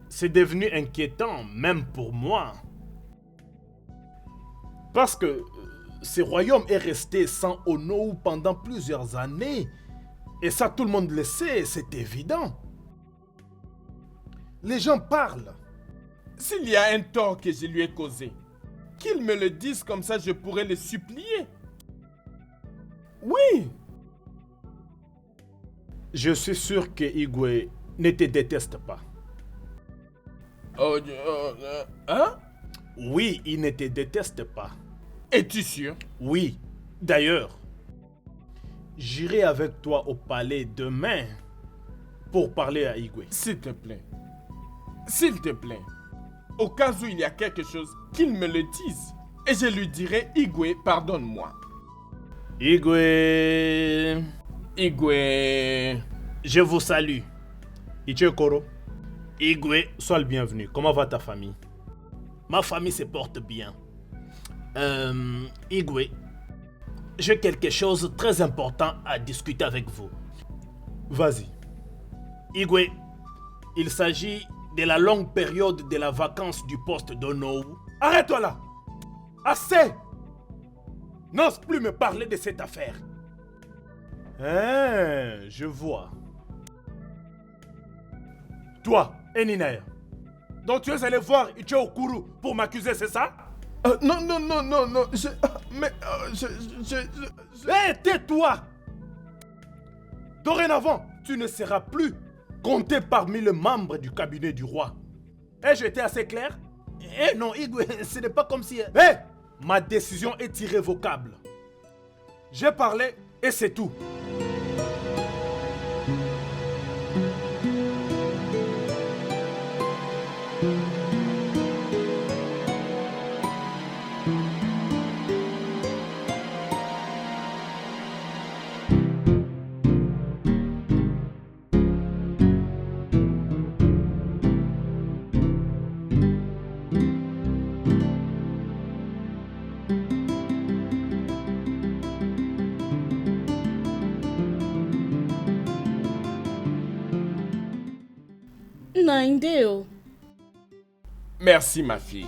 C'est devenu inquiétant, même pour moi. Parce que ce royaume est resté sans Onowu pendant plusieurs années. Et ça, tout le monde le sait, c'est évident. Les gens parlent. S'il y a un tort que je lui ai causé, qu'il me le dise comme ça, je pourrais le supplier. Oui. Je suis sûr que Igwe ne te déteste pas. Hein? Oui, il ne te déteste pas. Es-tu sûr? Oui. D'ailleurs, j'irai avec toi au palais demain pour parler à Igwe. S'il te plaît. S'il te plaît. Au cas où il y a quelque chose, qu'il me le dise. Et je lui dirai, Igwe, pardonne-moi. Igwe... Igwe... Je vous salue. Ichekoro. Igwe, sois le bienvenu. Comment va ta famille? Ma famille se porte bien. Igwe, j'ai quelque chose de très important à discuter avec vous. Vas-y. Igwe, il s'agit de la longue période de la vacance du poste d'Onowu. Arrête-toi là! Assez! N'ose plus me parler de cette affaire. Hein, je vois. Toi, Eninaya, donc tu es allé voir Ichie Okuru pour m'accuser, c'est ça? Non, Hé, tais-toi! Dorénavant, tu ne seras plus compté parmi les membres du cabinet du roi. Ai-je été assez clair? Eh non, Igwe, ce n'est pas comme si... Hé! Ma décision est irrévocable. J'ai parlé et c'est tout. Naindeo. Merci, ma fille.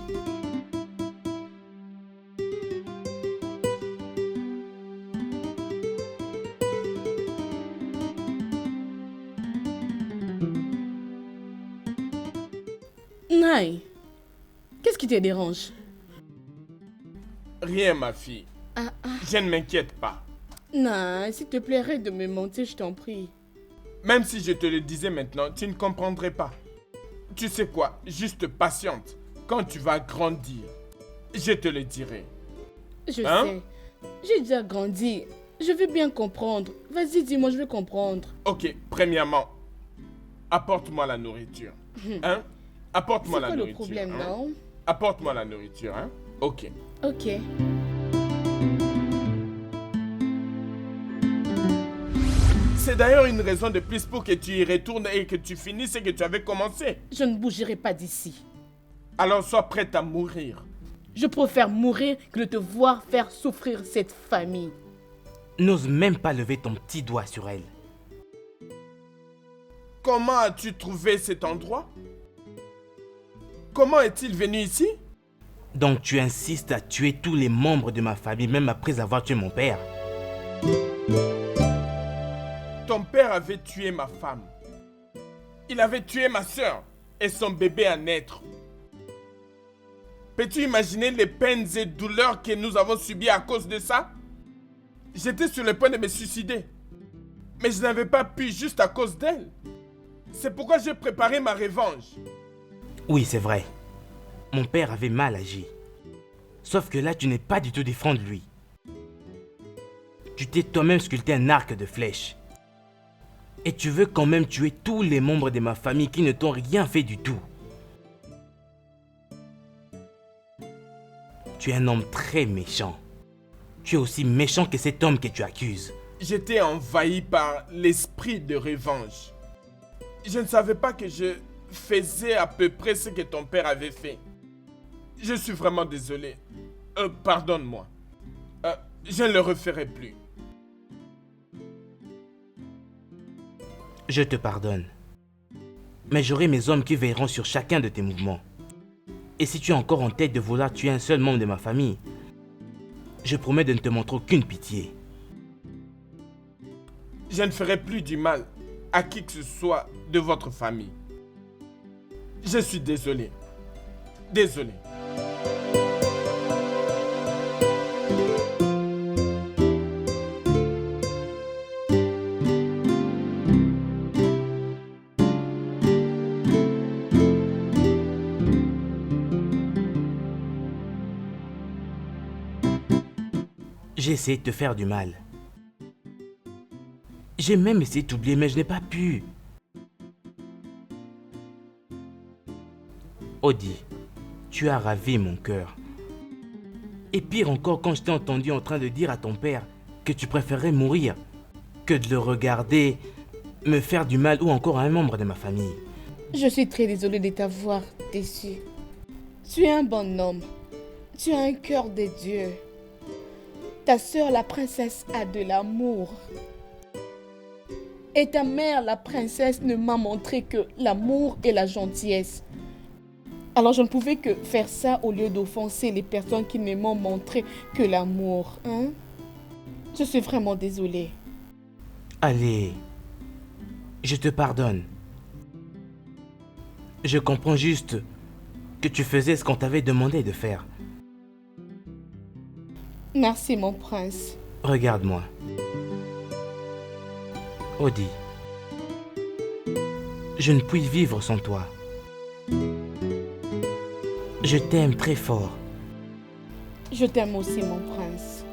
Naï, qu'est-ce qui te dérange? Rien, ma fille. Je ne m'inquiète pas. Naï, s'il te plaît, arrête de me mentir, je t'en prie. Même si je te le disais maintenant, tu ne comprendrais pas. Tu sais quoi? Juste patiente. Quand tu vas grandir, je te le dirai. Je Hein? sais, j'ai déjà grandi. Je veux bien comprendre. Vas-y, dis-moi, je veux comprendre. Ok, premièrement, apporte-moi la nourriture. Hein? Apporte-moi C'est la quoi le nourriture. problème, hein? non? Apporte-moi la nourriture, hein? Ok. Ok. C'est d'ailleurs une raison de plus pour que tu y retournes et que tu finisses ce que tu avais commencé. Je ne bougerai pas d'ici. Alors sois prête à mourir. Je préfère mourir que de te voir faire souffrir cette famille. N'ose même pas lever ton petit doigt sur elle. Comment as-tu trouvé cet endroit? Comment est-il venu ici? Donc tu insistes à tuer tous les membres de ma famille, même après avoir tué mon père. Ton père avait tué ma femme. Il avait tué ma soeur et son bébé à naître. Peux-tu imaginer les peines et douleurs que nous avons subies à cause de ça? J'étais sur le point de me suicider. Mais je n'avais pas pu juste à cause d'elle. C'est pourquoi j'ai préparé ma revanche. Oui, c'est vrai. Mon père avait mal agi. Sauf que là, tu n'es pas du tout différent de lui. Tu t'es toi-même sculpté un arc de flèche. Et tu veux quand même tuer tous les membres de ma famille qui ne t'ont rien fait du tout. Tu es un homme très méchant. Tu es aussi méchant que cet homme que tu accuses. J'étais envahi par l'esprit de revanche. Je ne savais pas que je faisais à peu près ce que ton père avait fait. Je suis vraiment désolé. Pardonne-moi. Je ne le referai plus. Je te pardonne. Mais j'aurai mes hommes qui veilleront sur chacun de tes mouvements. Et si tu es encore en tête de vouloir tuer un seul membre de ma famille, je promets de ne te montrer aucune pitié. Je ne ferai plus du mal à qui que ce soit de votre famille. Je suis désolé. Désolé. J'ai essayé de te faire du mal. J'ai même essayé de t'oublier, mais je n'ai pas pu. Odi, tu as ravi mon cœur. Et pire encore quand je t'ai entendu en train de dire à ton père que tu préférais mourir que de le regarder me faire du mal ou encore à un membre de ma famille. Je suis très désolée de t'avoir déçu. Tu es un bon homme. Tu as un cœur de Dieu. Ta sœur, la princesse, a de l'amour. Et ta mère, la princesse, ne m'a montré que l'amour et la gentillesse. Alors je ne pouvais que faire ça au lieu d'offenser les personnes qui ne m'ont montré que l'amour. Hein? Je suis vraiment désolée. Allez, je te pardonne. Je comprends juste que tu faisais ce qu'on t'avait demandé de faire. Merci mon prince. Regarde-moi. Odi, je ne puis vivre sans toi. Je t'aime très fort. Je t'aime aussi mon prince.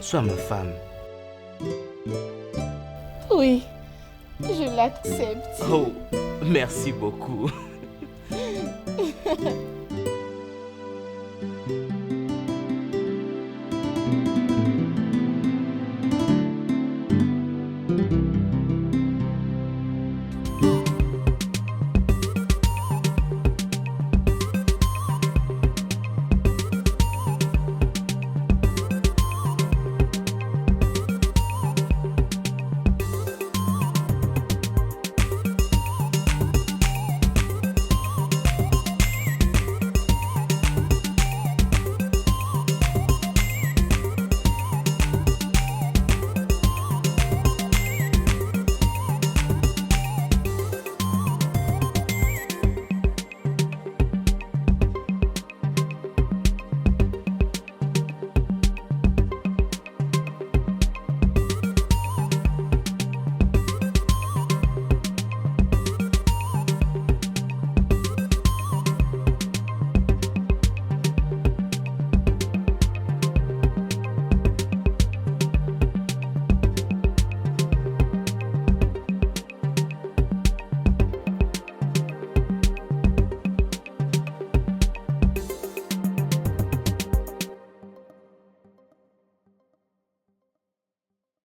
Sois ma femme. Oui, je l'accepte. Oh, merci beaucoup.